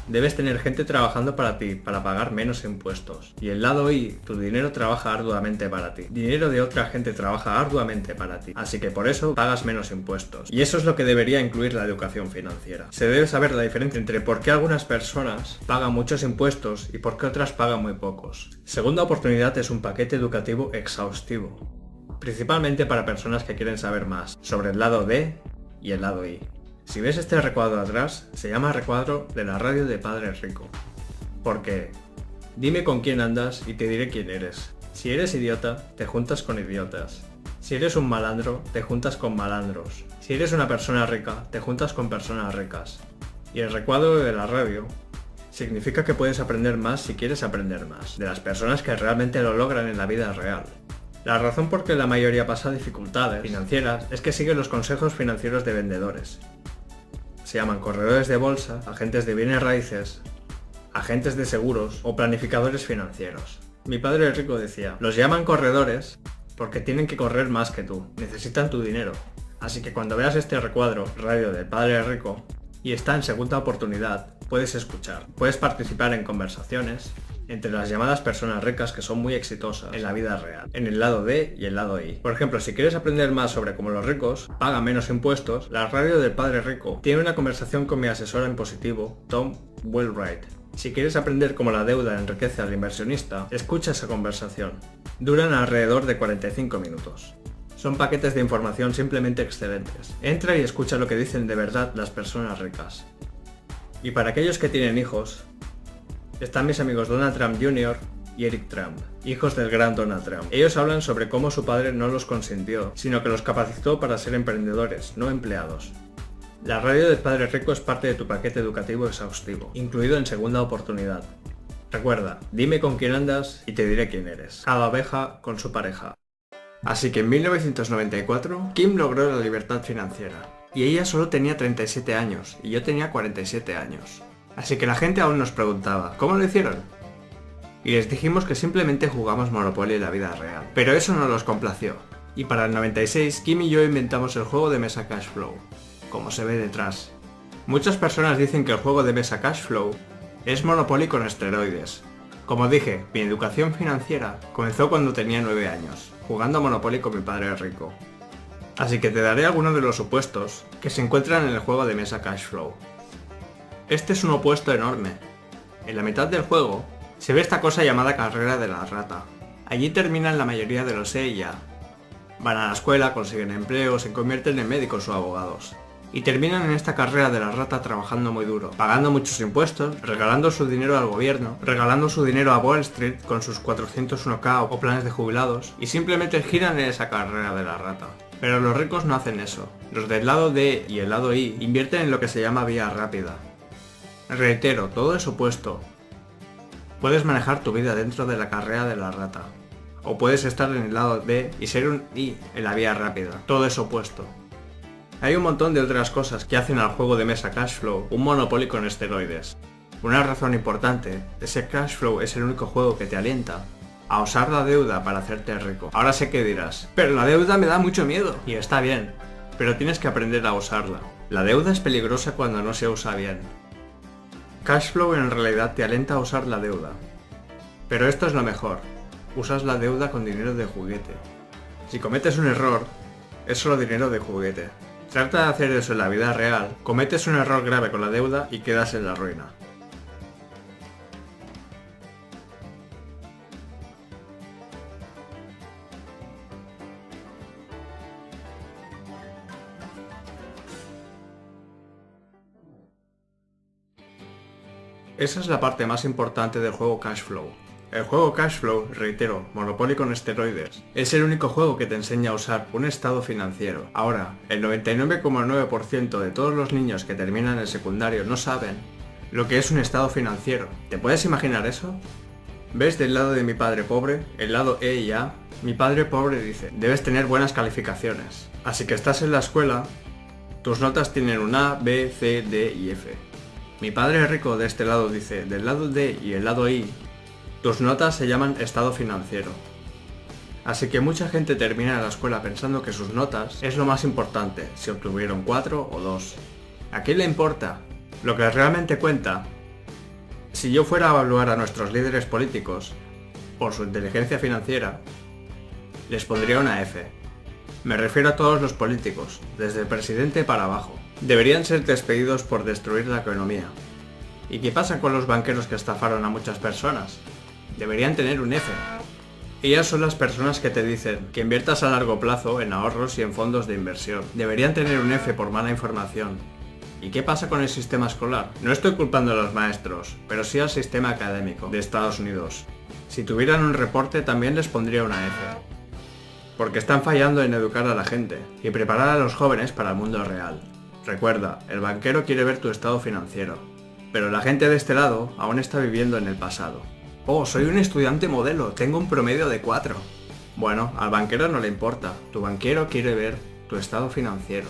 debes tener gente trabajando para ti, para pagar menos impuestos. Y el lado I, tu dinero trabaja arduamente para ti. Dinero de otra gente trabaja arduamente para ti. Así que por eso pagas menos impuestos. Y eso es lo que debería incluir la educación financiera. Se debe saber la diferencia entre por qué algunas personas pagan muchos impuestos y por qué otras pagan muy pocos. Segunda oportunidad es un paquete educativo exhaustivo. Principalmente para personas que quieren saber más sobre el lado D y el lado I. Si ves este recuadro atrás, se llama recuadro de la radio de Padre Rico. Porque, dime con quién andas y te diré quién eres. Si eres idiota, te juntas con idiotas. Si eres un malandro, te juntas con malandros. Si eres una persona rica, te juntas con personas ricas. Y el recuadro de la radio significa que puedes aprender más si quieres aprender más, de las personas que realmente lo logran en la vida real. La razón por que la mayoría pasa dificultades financieras es que sigue los consejos financieros de vendedores. Se llaman corredores de bolsa, agentes de bienes raíces, agentes de seguros o planificadores financieros. Mi padre rico decía, los llaman corredores porque tienen que correr más que tú, necesitan tu dinero. Así que cuando veas este recuadro, radio del Padre Rico, y está en segunda oportunidad, puedes escuchar, puedes participar en conversaciones entre las llamadas personas ricas que son muy exitosas en la vida real, en el lado D y el lado I. Por ejemplo, si quieres aprender más sobre cómo los ricos pagan menos impuestos, la radio del Padre Rico tiene una conversación con mi asesor en positivo, Tom Wheelwright. Si quieres aprender cómo la deuda enriquece al inversionista, escucha esa conversación. Duran alrededor de 45 minutos. Son paquetes de información simplemente excelentes. Entra y escucha lo que dicen de verdad las personas ricas. Y para aquellos que tienen hijos, están mis amigos Donald Trump Jr. y Eric Trump, hijos del gran Donald Trump. Ellos hablan sobre cómo su padre no los consintió, sino que los capacitó para ser emprendedores, no empleados. La radio del Padre Rico es parte de tu paquete educativo exhaustivo, incluido en segunda oportunidad. Recuerda, dime con quién andas y te diré quién eres. Cada oveja con su pareja. Así que en 1994, Kim logró la libertad financiera. Y ella solo tenía 37 años, y yo tenía 47 años. Así que la gente aún nos preguntaba, ¿cómo lo hicieron? Y les dijimos que simplemente jugamos Monopoly en la vida real. Pero eso no los complació. Y para el 96, Kim y yo inventamos el juego de mesa Cash Flow, como se ve detrás. Muchas personas dicen que el juego de mesa Cash Flow es Monopoly con esteroides. Como dije, mi educación financiera comenzó cuando tenía 9 años, jugando a Monopoly con mi padre rico. Así que te daré algunos de los supuestos que se encuentran en el juego de mesa Cash Flow. Este es un opuesto enorme. En la mitad del juego se ve esta cosa llamada carrera de la rata. Allí terminan la mayoría de los E y A. Van a la escuela, consiguen empleo, se convierten en médicos o abogados. Y terminan en esta carrera de la rata trabajando muy duro, pagando muchos impuestos, regalando su dinero al gobierno, regalando su dinero a Wall Street con sus 401k o planes de jubilados, y simplemente giran en esa carrera de la rata. Pero los ricos no hacen eso. Los del lado D y el lado I invierten en lo que se llama vía rápida. Reitero, todo es opuesto. Puedes manejar tu vida dentro de la carrera de la rata. O puedes estar en el lado D y ser un I en la vía rápida. Todo es opuesto. Hay un montón de otras cosas que hacen al juego de mesa Cashflow un monopolio con esteroides. Una razón importante es que Cashflow es el único juego que te alienta a usar la deuda para hacerte rico. Ahora sé que dirás, pero la deuda me da mucho miedo. Y está bien, pero tienes que aprender a usarla. La deuda es peligrosa cuando no se usa bien. Cashflow en realidad te alienta a usar la deuda. Pero esto es lo mejor. Usas la deuda con dinero de juguete. Si cometes un error, es solo dinero de juguete. Trata de hacer eso en la vida real, cometes un error grave con la deuda y quedas en la ruina. Esa es la parte más importante del juego Cashflow. El juego Cashflow, reitero, Monopoly con esteroides, es el único juego que te enseña a usar un estado financiero. Ahora, el 99,9% de todos los niños que terminan el secundario no saben lo que es un estado financiero. ¿Te puedes imaginar eso? ¿Ves del lado de mi padre pobre, el lado E y A? Mi padre pobre dice, debes tener buenas calificaciones. Así que estás en la escuela, tus notas tienen un A, B, C, D y F. Mi padre rico de este lado dice, del lado D y el lado I, tus notas se llaman estado financiero. Así que mucha gente termina la escuela pensando que sus notas es lo más importante, si obtuvieron 4 o 2. ¿A quién le importa? Lo que realmente cuenta, si yo fuera a evaluar a nuestros líderes políticos por su inteligencia financiera, les pondría una F. Me refiero a todos los políticos, desde el presidente para abajo. Deberían ser despedidos por destruir la economía. ¿Y qué pasa con los banqueros que estafaron a muchas personas? Deberían tener un F. Ellas son las personas que te dicen que inviertas a largo plazo en ahorros y en fondos de inversión. Deberían tener un F por mala información. ¿Y qué pasa con el sistema escolar? No estoy culpando a los maestros, pero sí al sistema académico de Estados Unidos. Si tuvieran un reporte también les pondría una F. Porque están fallando en educar a la gente y preparar a los jóvenes para el mundo real. Recuerda, el banquero quiere ver tu estado financiero, pero la gente de este lado aún está viviendo en el pasado. Oh, soy un estudiante modelo, tengo un promedio de 4. Bueno, al banquero no le importa, tu banquero quiere ver tu estado financiero.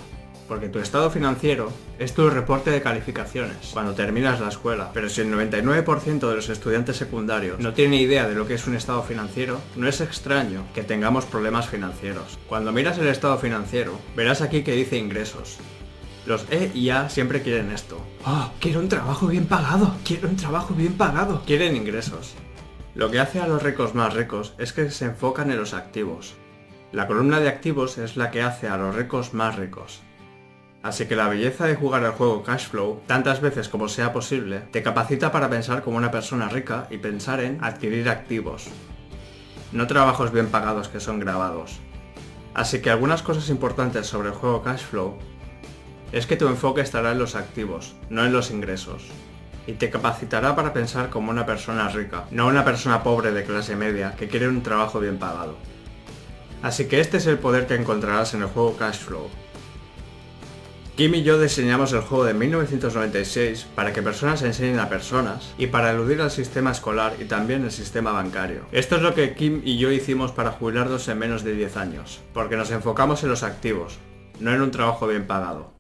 Porque tu estado financiero es tu reporte de calificaciones cuando terminas la escuela. Pero si el 99% de los estudiantes secundarios no tiene idea de lo que es un estado financiero, no es extraño que tengamos problemas financieros. Cuando miras el estado financiero, verás aquí que dice ingresos. Los E y A siempre quieren esto. ¡Oh, quiero un trabajo bien pagado! ¡Quiero un trabajo bien pagado! Quieren ingresos. Lo que hace a los ricos más ricos es que se enfocan en los activos. La columna de activos es la que hace a los ricos más ricos. Así que la belleza de jugar el juego Cashflow, tantas veces como sea posible, te capacita para pensar como una persona rica y pensar en adquirir activos. No trabajos bien pagados que son grabados. Así que algunas cosas importantes sobre el juego Cashflow es que tu enfoque estará en los activos, no en los ingresos. Y te capacitará para pensar como una persona rica, no una persona pobre de clase media que quiere un trabajo bien pagado. Así que este es el poder que encontrarás en el juego Cashflow. Kim y yo diseñamos el juego de 1996 para que personas enseñen a personas y para eludir al sistema escolar y también el sistema bancario. Esto es lo que Kim y yo hicimos para jubilarnos en menos de 10 años, porque nos enfocamos en los activos, no en un trabajo bien pagado.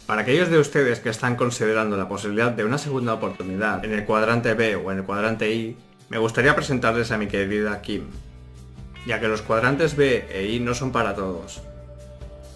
Para aquellos de ustedes que están considerando la posibilidad de una segunda oportunidad en el cuadrante B o en el cuadrante I, me gustaría presentarles a mi querida Kim, ya que los cuadrantes B e I no son para todos.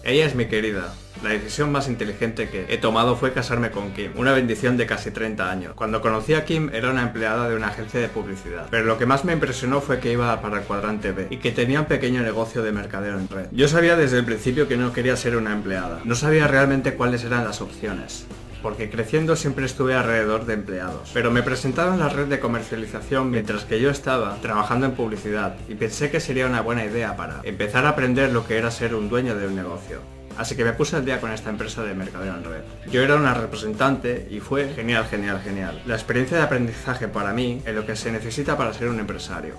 Ella es mi querida. La decisión más inteligente que he tomado fue casarme con Kim, una bendición de casi 30 años. Cuando conocí a Kim era una empleada de una agencia de publicidad, pero lo que más me impresionó fue que iba para el cuadrante B y que tenía un pequeño negocio de mercadeo en red. Yo sabía desde el principio que no quería ser una empleada, no sabía realmente cuáles eran las opciones, porque creciendo siempre estuve alrededor de empleados. Pero me presentaron la red de comercialización mientras que yo estaba trabajando en publicidad y pensé que sería una buena idea para empezar a aprender lo que era ser un dueño de un negocio. Así que me puse al día con esta empresa de mercadeo en red. Yo era una representante y fue genial. La experiencia de aprendizaje para mí es lo que se necesita para ser un empresario.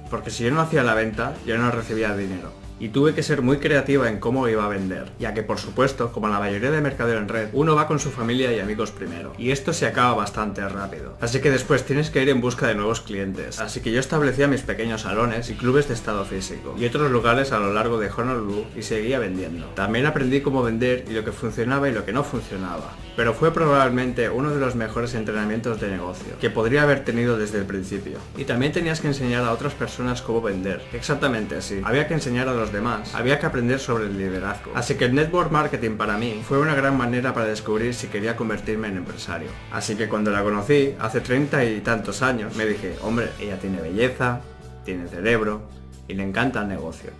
Porque si yo no hacía la venta, yo no recibía dinero. y tuve que ser muy creativa en cómo iba a vender, ya que por supuesto, como la mayoría de mercadeo en red, uno va con su familia y amigos primero, y esto se acaba bastante rápido, así que después tienes que ir en busca de nuevos clientes, así que yo establecía mis pequeños salones y clubes de estado físico, y otros lugares a lo largo de Honolulu y seguía vendiendo. También aprendí cómo vender y lo que funcionaba y lo que no funcionaba, pero fue probablemente uno de los mejores entrenamientos de negocio que podría haber tenido desde el principio. Y también tenías que enseñar a otras personas cómo vender, exactamente así, había que enseñar a los demás, había que aprender sobre el liderazgo. Así que el network marketing para mí fue una gran manera para descubrir si quería convertirme en empresario. Así que cuando la conocí, hace 30 y tantos años, me dije, hombre, ella tiene belleza, tiene cerebro y le encanta el negocio.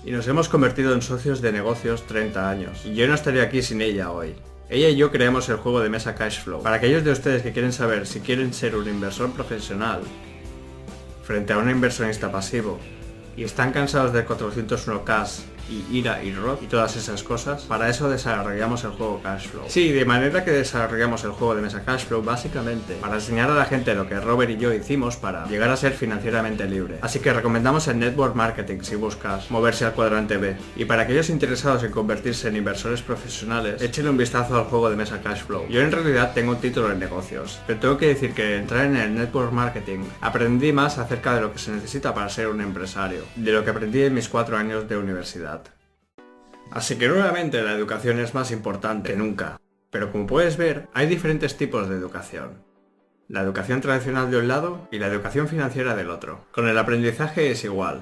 Y nos hemos convertido en socios de negocios 30 años, y yo no estaría aquí sin ella hoy. Ella y yo creamos el juego de mesa Cashflow. Para aquellos de ustedes que quieren saber si quieren ser un inversor profesional frente a un inversionista pasivo y están cansados de 401k y IRA y Roth y todas esas cosas, para eso desarrollamos el juego Cashflow. Sí, de manera que desarrollamos el juego de mesa Cashflow básicamente para enseñar a la gente lo que Robert y yo hicimos para llegar a ser financieramente libre. Así que recomendamos el network marketing si buscas moverse al cuadrante B. Y para aquellos interesados en convertirse en inversores profesionales, échenle un vistazo al juego de mesa Cashflow. Yo en realidad tengo un título en negocios, pero tengo que decir que entrar en el network marketing aprendí más acerca de lo que se necesita para ser un empresario, de lo que aprendí en mis 4 años de universidad. Así que nuevamente la educación es más importante que nunca, pero como puedes ver, hay diferentes tipos de educación. La educación tradicional de un lado y la educación financiera del otro. Con el aprendizaje es igual,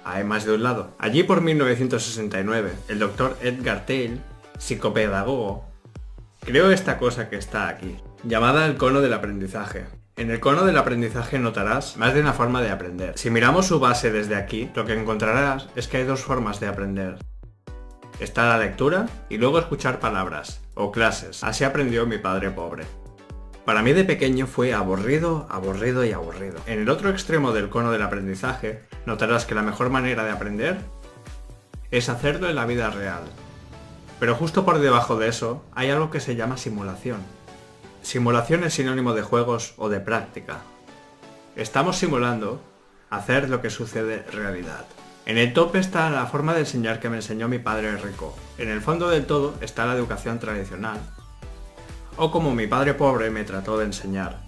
hay más de un lado. Allí por 1969, el doctor Edgar Thiel, psicopedagogo, creó esta cosa que está aquí, llamada el cono del aprendizaje. En el cono del aprendizaje notarás más de una forma de aprender. Si miramos su base desde aquí, lo que encontrarás es que hay dos formas de aprender. Está la lectura y luego escuchar palabras, o clases. Así aprendió mi padre pobre. Para mí de pequeño fue aburrido, aburrido y aburrido. En el otro extremo del cono del aprendizaje, notarás que la mejor manera de aprender es hacerlo en la vida real. Pero justo por debajo de eso, hay algo que se llama simulación. Simulación es sinónimo de juegos o de práctica. Estamos simulando hacer lo que sucede en realidad. En el tope está la forma de enseñar que me enseñó mi padre rico. En el fondo del todo está la educación tradicional, o como mi padre pobre me trató de enseñar.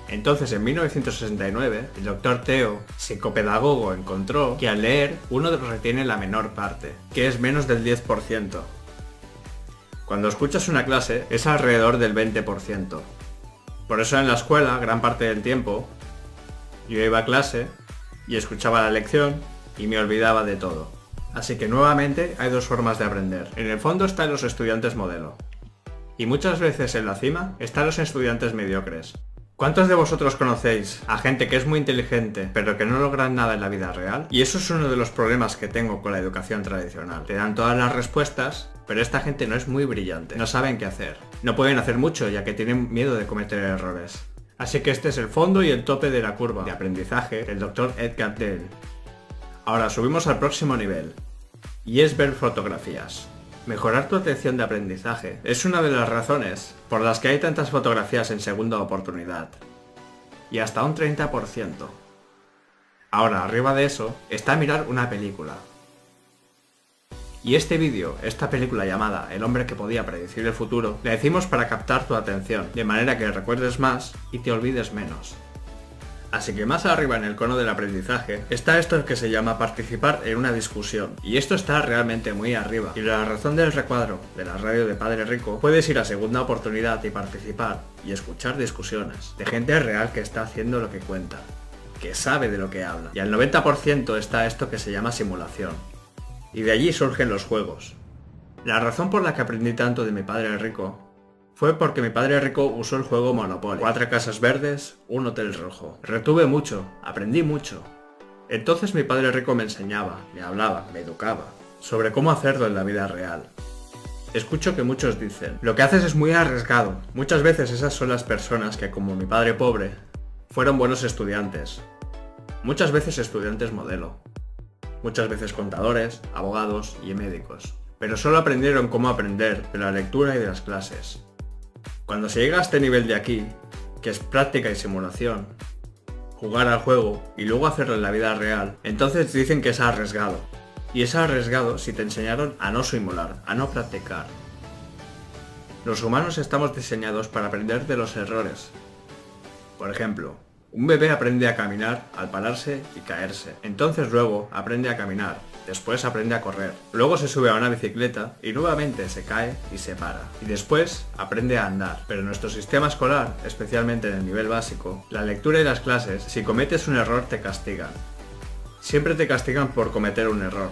Entonces en 1969, el doctor Theo, psicopedagogo, encontró que al leer uno retiene la menor parte, que es menos del 10%. Cuando escuchas una clase es alrededor del 20%. Por eso en la escuela, gran parte del tiempo, yo iba a clase y escuchaba la lección y me olvidaba de todo. Así que nuevamente hay dos formas de aprender. En el fondo están los estudiantes modelo. Y muchas veces en la cima están los estudiantes mediocres. ¿Cuántos de vosotros conocéis a gente que es muy inteligente pero que no logran nada en la vida real? Y eso es uno de los problemas que tengo con la educación tradicional. Te dan todas las respuestas, pero esta gente no es muy brillante. No saben qué hacer. No pueden hacer mucho ya que tienen miedo de cometer errores. Así que este es el fondo y el tope de la curva de aprendizaje del Dr. Edgar Thiel. Ahora subimos al próximo nivel, y es ver fotografías. Mejorar tu atención de aprendizaje es una de las razones por las que hay tantas fotografías en segunda oportunidad, y hasta un 30%. Ahora, arriba de eso, está mirar una película. Y este vídeo, esta película llamada El hombre que podía predecir el futuro, la hicimos para captar tu atención, de manera que recuerdes más y te olvides menos. Así que más arriba en el cono del aprendizaje está esto que se llama participar en una discusión. Y esto está realmente muy arriba. Y la razón del recuadro de la radio de Padre Rico, puedes ir a segunda oportunidad y participar y escuchar discusiones de gente real que está haciendo lo que cuenta, que sabe de lo que habla. Y al 90% está esto que se llama simulación. Y de allí surgen los juegos. La razón por la que aprendí tanto de mi padre rico fue porque mi padre rico usó el juego Monopoly. 4 casas verdes, un hotel rojo. Retuve mucho, aprendí mucho. Entonces mi padre rico me enseñaba, me hablaba, me educaba sobre cómo hacerlo en la vida real. Escucho que muchos dicen, lo que haces es muy arriesgado. Muchas veces esas son las personas que, como mi padre pobre, fueron buenos estudiantes. Muchas veces estudiantes modelo. Muchas veces contadores, abogados y médicos. Pero solo aprendieron cómo aprender de la lectura y de las clases. Cuando se llega a este nivel de aquí, que es práctica y simulación, jugar al juego y luego hacerlo en la vida real, entonces dicen que es arriesgado. Y es arriesgado si te enseñaron a no simular, a no practicar. Los humanos estamos diseñados para aprender de los errores. Por ejemplo, un bebé aprende a caminar al pararse y caerse. Entonces luego aprende a caminar, después aprende a correr. Luego se sube a una bicicleta y nuevamente se cae y se para. Y después aprende a andar. Pero en nuestro sistema escolar, especialmente en el nivel básico, la lectura y las clases, si cometes un error te castigan. Siempre te castigan por cometer un error.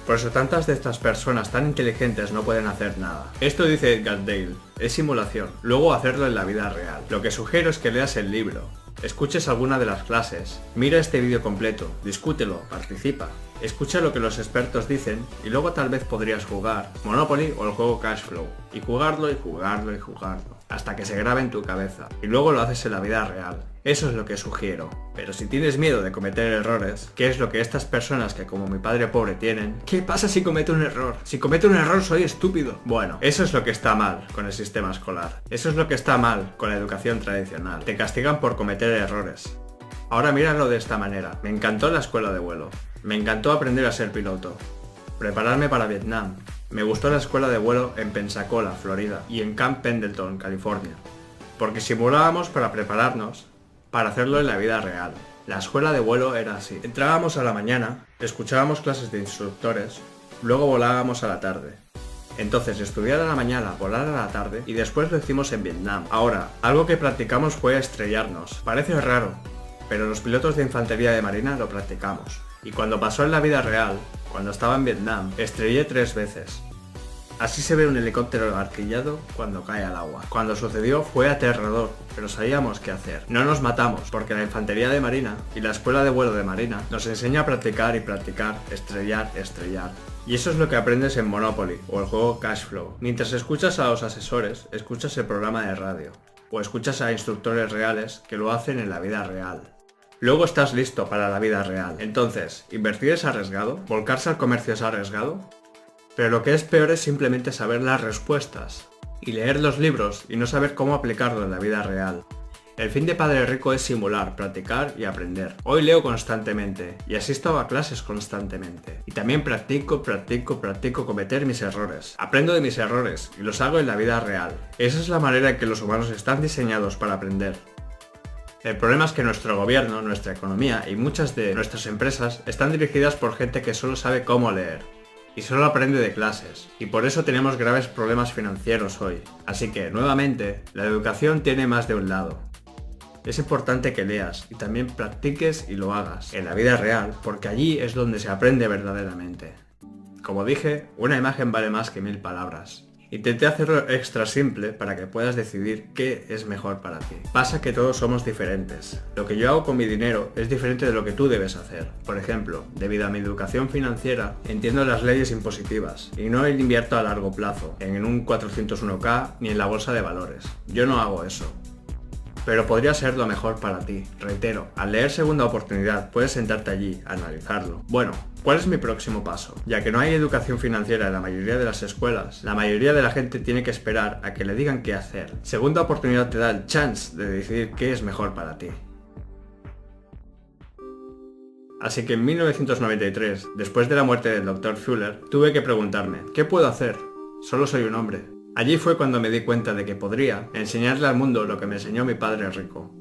Por eso tantas de estas personas tan inteligentes no pueden hacer nada. Esto dice Edgar Dale, es simulación, luego hacerlo en la vida real. Lo que sugiero es que leas el libro, escuches alguna de las clases, mira este vídeo completo, discútelo, participa, escucha lo que los expertos dicen y luego tal vez podrías jugar Monopoly o el juego Cashflow y jugarlo y jugarlo y jugarlo hasta que se grabe en tu cabeza y luego lo haces en la vida real. Eso es lo que sugiero. Pero si tienes miedo de cometer errores, que es lo que estas personas que como mi padre pobre tienen, ¿qué pasa si cometo un error? Si cometo un error soy estúpido. Bueno, eso es lo que está mal con el sistema escolar. Eso es lo que está mal con la educación tradicional. Te castigan por cometer errores. Ahora míralo de esta manera. Me encantó la escuela de vuelo. Me encantó aprender a ser piloto. Prepararme para Vietnam. Me gustó la escuela de vuelo en Pensacola, Florida, y en Camp Pendleton, California. Porque simulábamos para prepararnos para hacerlo en la vida real. La escuela de vuelo era así. Entrábamos a la mañana, escuchábamos clases de instructores, luego volábamos a la tarde. Entonces estudiar a la mañana, volar a la tarde y después lo hicimos en Vietnam. Ahora, algo que practicamos fue estrellarnos. Parece raro, pero los pilotos de infantería de marina lo practicamos. Y cuando pasó en la vida real, cuando estaba en Vietnam, estrellé 3 veces. Así se ve un helicóptero arquillado cuando cae al agua. Cuando sucedió fue aterrador, pero sabíamos qué hacer. No nos matamos, porque la infantería de marina y la escuela de vuelo de marina nos enseña a practicar y practicar, estrellar, estrellar. Y eso es lo que aprendes en Monopoly o el juego Cashflow. Mientras escuchas a los asesores, escuchas el programa de radio. O escuchas a instructores reales que lo hacen en la vida real. Luego estás listo para la vida real. Entonces, ¿invertir es arriesgado? ¿Volcarse al comercio es arriesgado? Pero lo que es peor es simplemente saber las respuestas y leer los libros y no saber cómo aplicarlo en la vida real. El fin de Padre Rico es simular, practicar y aprender. Hoy leo constantemente y asisto a clases constantemente. Y también practico cometer mis errores. Aprendo de mis errores y los hago en la vida real. Esa es la manera en que los humanos están diseñados para aprender. El problema es que nuestro gobierno, nuestra economía y muchas de nuestras empresas están dirigidas por gente que solo sabe cómo leer. Y solo aprende de clases, y por eso tenemos graves problemas financieros hoy. Así que, nuevamente, la educación tiene más de un lado. Es importante que leas y también practiques y lo hagas en la vida real, porque allí es donde se aprende verdaderamente. Como dije, una imagen vale más que 1000 palabras. Intenté hacerlo extra simple para que puedas decidir qué es mejor para ti. Pasa que todos somos diferentes. Lo que yo hago con mi dinero es diferente de lo que tú debes hacer. Por ejemplo, debido a mi educación financiera, entiendo las leyes impositivas y no invierto a largo plazo en un 401k ni en la bolsa de valores. Yo no hago eso. Pero podría ser lo mejor para ti. Reitero, al leer Segunda Oportunidad puedes sentarte allí, a analizarlo. Bueno, ¿cuál es mi próximo paso? Ya que no hay educación financiera en la mayoría de las escuelas, la mayoría de la gente tiene que esperar a que le digan qué hacer. Segunda Oportunidad te da el chance de decidir qué es mejor para ti. Así que en 1993, después de la muerte del Dr. Fuller, tuve que preguntarme, ¿qué puedo hacer? Solo soy un hombre. Allí fue cuando me di cuenta de que podría enseñarle al mundo lo que me enseñó mi padre rico.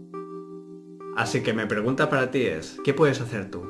Así que mi pregunta para ti es, ¿qué puedes hacer tú?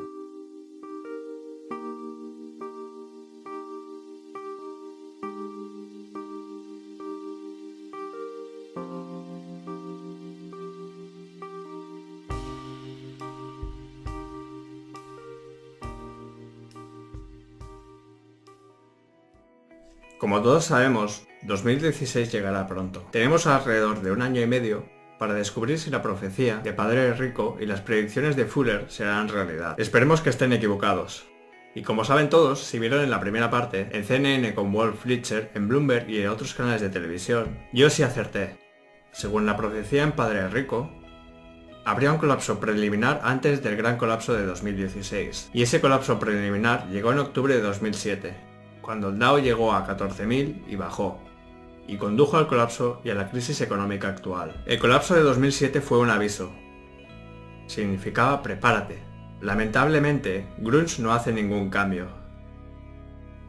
Como todos sabemos, 2016 llegará pronto. Tenemos alrededor de 1 año y medio para descubrir si la profecía de Padre Rico y las predicciones de Fuller serán realidad. Esperemos que estén equivocados. Y como saben todos, si vieron en la primera parte, en CNN con Wolf Blitzer, en Bloomberg y en otros canales de televisión, yo sí acerté. Según la profecía en Padre Rico, habría un colapso preliminar antes del gran colapso de 2016. Y ese colapso preliminar llegó en octubre de 2007. Cuando el Dow llegó a 14.000 y bajó, y condujo al colapso y a la crisis económica actual. El colapso de 2007 fue un aviso. Significaba prepárate. Lamentablemente, Grunge no hace ningún cambio.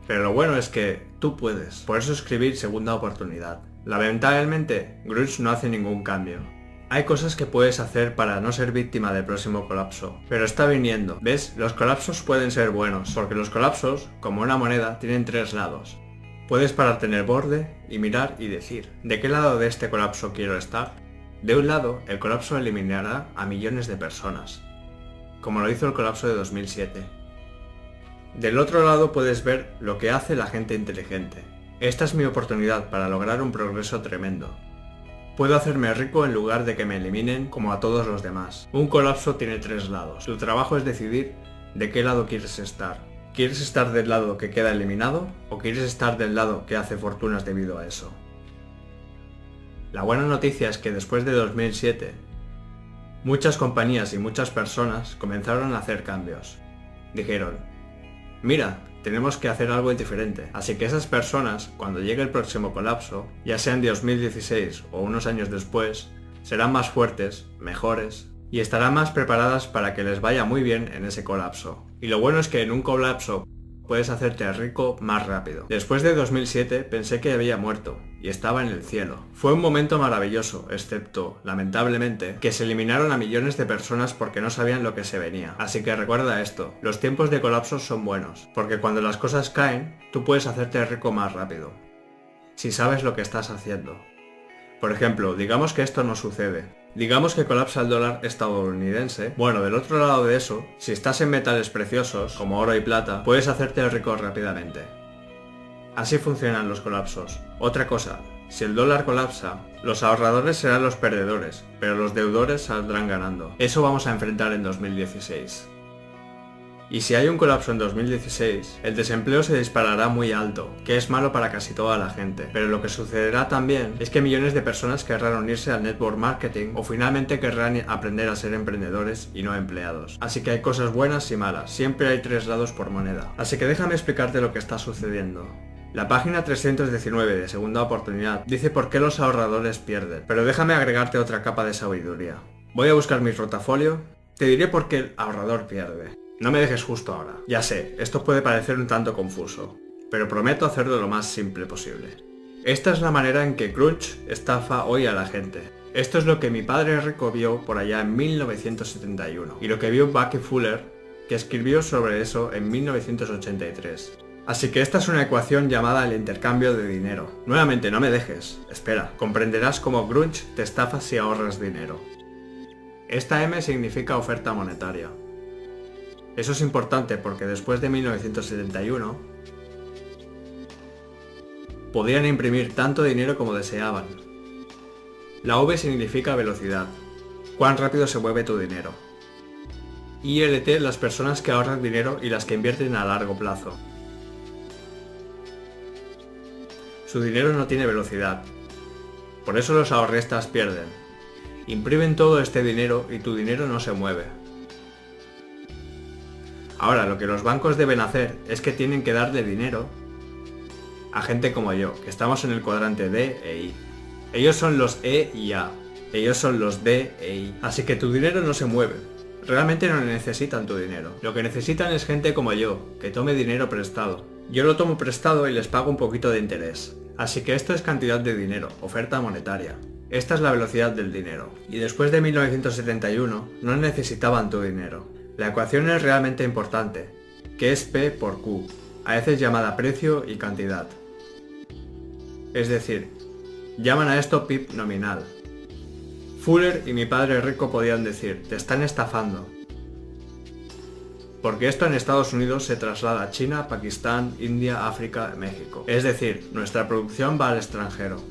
Pero lo bueno es que tú puedes. Por eso escribir segunda oportunidad. Lamentablemente, Grunge no hace ningún cambio. Hay cosas que puedes hacer para no ser víctima del próximo colapso, pero está viniendo. ¿Ves? Los colapsos pueden ser buenos, porque los colapsos, como una moneda, tienen tres lados. Puedes pararte en el borde y mirar y decir, ¿de qué lado de este colapso quiero estar? De un lado, el colapso eliminará a millones de personas, como lo hizo el colapso de 2007. Del otro lado puedes ver lo que hace la gente inteligente. Esta es mi oportunidad para lograr un progreso tremendo. Puedo hacerme rico en lugar de que me eliminen como a todos los demás. Un colapso tiene tres lados. Tu trabajo es decidir de qué lado quieres estar. ¿Quieres estar del lado que queda eliminado o quieres estar del lado que hace fortunas debido a eso? La buena noticia es que después de 2007, muchas compañías y muchas personas comenzaron a hacer cambios. Dijeron, mira, tenemos que hacer algo diferente. Así que esas personas, cuando llegue el próximo colapso, ya sea en 2016 o unos años después, serán más fuertes, mejores y estarán más preparadas para que les vaya muy bien en ese colapso. Y lo bueno es que en un colapso puedes hacerte rico más rápido. Después de 2007 pensé que había muerto y estaba en el cielo. Fue un momento maravilloso, excepto, lamentablemente, que se eliminaron a millones de personas porque no sabían lo que se venía. Así que recuerda esto, los tiempos de colapsos son buenos, porque cuando las cosas caen, tú puedes hacerte rico más rápido, si sabes lo que estás haciendo. Por ejemplo, digamos que esto no sucede. Digamos que colapsa el dólar estadounidense. Bueno, del otro lado de eso, si estás en metales preciosos, como oro y plata, puedes hacerte rico rápidamente. Así funcionan los colapsos. Otra cosa, si el dólar colapsa, los ahorradores serán los perdedores, pero los deudores saldrán ganando. Eso vamos a enfrentar en 2016. Y si hay un colapso en 2016, el desempleo se disparará muy alto, que es malo para casi toda la gente. Pero lo que sucederá también es que millones de personas querrán unirse al network marketing o finalmente querrán aprender a ser emprendedores y no empleados. Así que hay cosas buenas y malas, siempre hay tres lados por moneda. Así que déjame explicarte lo que está sucediendo. La página 319 de Segunda Oportunidad dice por qué los ahorradores pierden, pero déjame agregarte otra capa de sabiduría. Voy a buscar mi portafolio, te diré por qué el ahorrador pierde. No me dejes justo ahora. Ya sé, esto puede parecer un tanto confuso, pero prometo hacerlo lo más simple posible. Esta es la manera en que Grunge estafa hoy a la gente. Esto es lo que mi padre rico vio por allá en 1971, y lo que vio Bucky Fuller, que escribió sobre eso en 1983. Así que esta es una ecuación llamada el intercambio de dinero. Nuevamente, no me dejes. Espera, comprenderás cómo Grunge te estafa si ahorras dinero. Esta M significa oferta monetaria. Eso es importante porque después de 1971 podían imprimir tanto dinero como deseaban. La V significa velocidad, cuán rápido se mueve tu dinero. ILT, las personas que ahorran dinero y las que invierten a largo plazo. Su dinero no tiene velocidad, por eso los ahorristas pierden. Imprimen todo este dinero y tu dinero no se mueve. Ahora, lo que los bancos deben hacer es que tienen que darle dinero a gente como yo, que estamos en el cuadrante D e I. Ellos son los E y A. Ellos son los D e I. Así que tu dinero no se mueve. Realmente no necesitan tu dinero. Lo que necesitan es gente como yo, que tome dinero prestado. Yo lo tomo prestado y les pago un poquito de interés. Así que esto es cantidad de dinero, oferta monetaria. Esta es la velocidad del dinero. Y después de 1971 no necesitaban tu dinero. La ecuación es realmente importante, que es P por Q, a veces llamada precio y cantidad. Es decir, llaman a esto PIB nominal. Fuller y mi padre rico podían decir, te están estafando. Porque esto en Estados Unidos se traslada a China, Pakistán, India, África, México. Es decir, nuestra producción va al extranjero.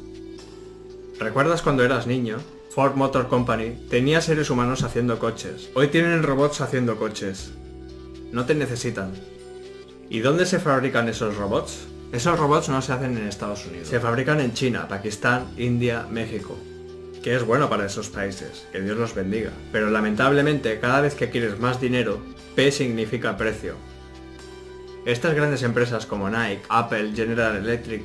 ¿Recuerdas cuando eras niño? Ford Motor Company tenía seres humanos haciendo coches. Hoy tienen robots haciendo coches. No te necesitan. ¿Y dónde se fabrican esos robots? Esos robots no se hacen en Estados Unidos. Se fabrican en China, Pakistán, India, México. Que es bueno para esos países, que Dios los bendiga. Pero lamentablemente, cada vez que quieres más dinero, P significa precio. Estas grandes empresas como Nike, Apple, General Electric,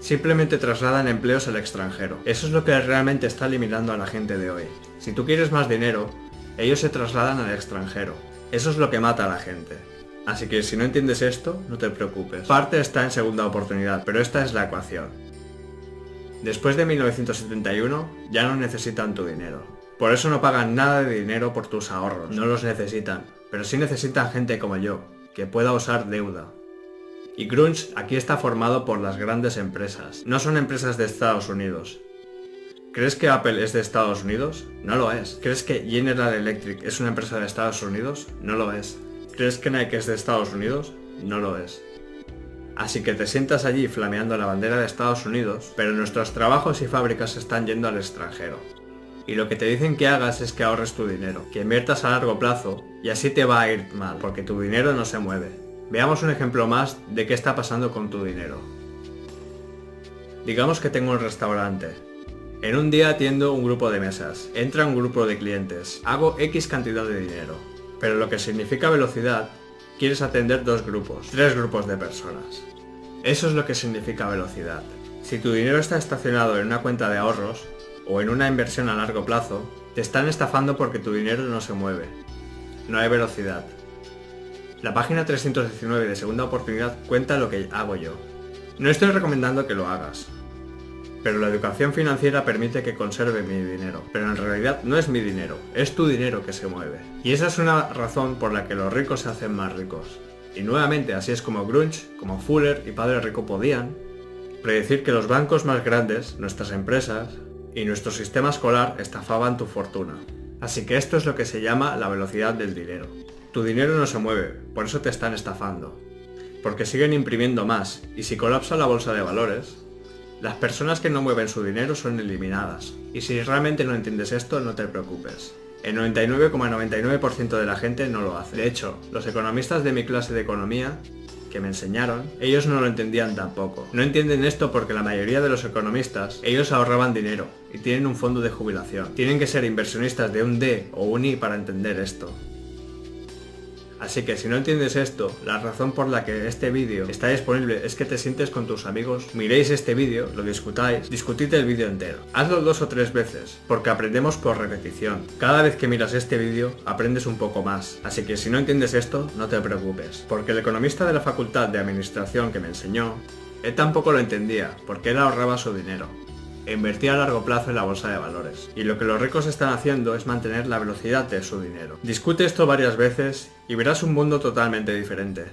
simplemente trasladan empleos al extranjero. Eso es lo que realmente está eliminando a la gente de hoy. Si tú quieres más dinero, ellos se trasladan al extranjero. Eso es lo que mata a la gente. Así que si no entiendes esto, no te preocupes. Parte está en segunda oportunidad, pero esta es la ecuación. Después de 1971, ya no necesitan tu dinero. Por eso no pagan nada de dinero por tus ahorros. No los necesitan, pero sí necesitan gente como yo, que pueda usar deuda. Y Grunge aquí está formado por las grandes empresas. No son empresas de Estados Unidos. ¿Crees que Apple es de Estados Unidos? No lo es. ¿Crees que General Electric es una empresa de Estados Unidos? No lo es. ¿Crees que Nike es de Estados Unidos? No lo es. Así que te sientas allí flameando la bandera de Estados Unidos, pero nuestros trabajos y fábricas están yendo al extranjero. Y lo que te dicen que hagas es que ahorres tu dinero, que inviertas a largo plazo, y así te va a ir mal, porque tu dinero no se mueve. Veamos un ejemplo más de qué está pasando con tu dinero. Digamos que tengo un restaurante. En un día atiendo un grupo de mesas, entra un grupo de clientes, hago X cantidad de dinero. Pero lo que significa velocidad, quieres atender 2 grupos, 3 grupos de personas. Eso es lo que significa velocidad. Si tu dinero está estacionado en una cuenta de ahorros, o en una inversión a largo plazo, te están estafando porque tu dinero no se mueve. No hay velocidad. La página 319 de segunda oportunidad cuenta lo que hago yo. No estoy recomendando que lo hagas, pero la educación financiera permite que conserve mi dinero. Pero en realidad no es mi dinero, es tu dinero que se mueve. Y esa es una razón por la que los ricos se hacen más ricos. Y nuevamente así es como Grunge, como Fuller y Padre Rico podían predecir que los bancos más grandes, nuestras empresas y nuestro sistema escolar estafaban tu fortuna. Así que esto es lo que se llama la velocidad del dinero. Tu dinero no se mueve, por eso te están estafando. Porque siguen imprimiendo más, y si colapsa la bolsa de valores, las personas que no mueven su dinero son eliminadas. Y si realmente no entiendes esto, no te preocupes. El 99,99% de la gente no lo hace. De hecho, los economistas de mi clase de economía, que me enseñaron, ellos no lo entendían tampoco. No entienden esto porque la mayoría de los economistas, ellos ahorraban dinero y tienen un fondo de jubilación. Tienen que ser inversionistas de un D o un I para entender esto. Así que si no entiendes esto, la razón por la que este vídeo está disponible es que te sientes con tus amigos, miréis este vídeo, lo discutáis, discutid el vídeo entero. Hazlo 2 o 3 veces, porque aprendemos por repetición. Cada vez que miras este vídeo, aprendes un poco más. Así que si no entiendes esto, no te preocupes, porque el economista de la Facultad de Administración que me enseñó, él tampoco lo entendía, porque él ahorraba su dinero e invertía a largo plazo en la bolsa de valores. Y lo que los ricos están haciendo es mantener la velocidad de su dinero. Discute esto varias veces y verás un mundo totalmente diferente.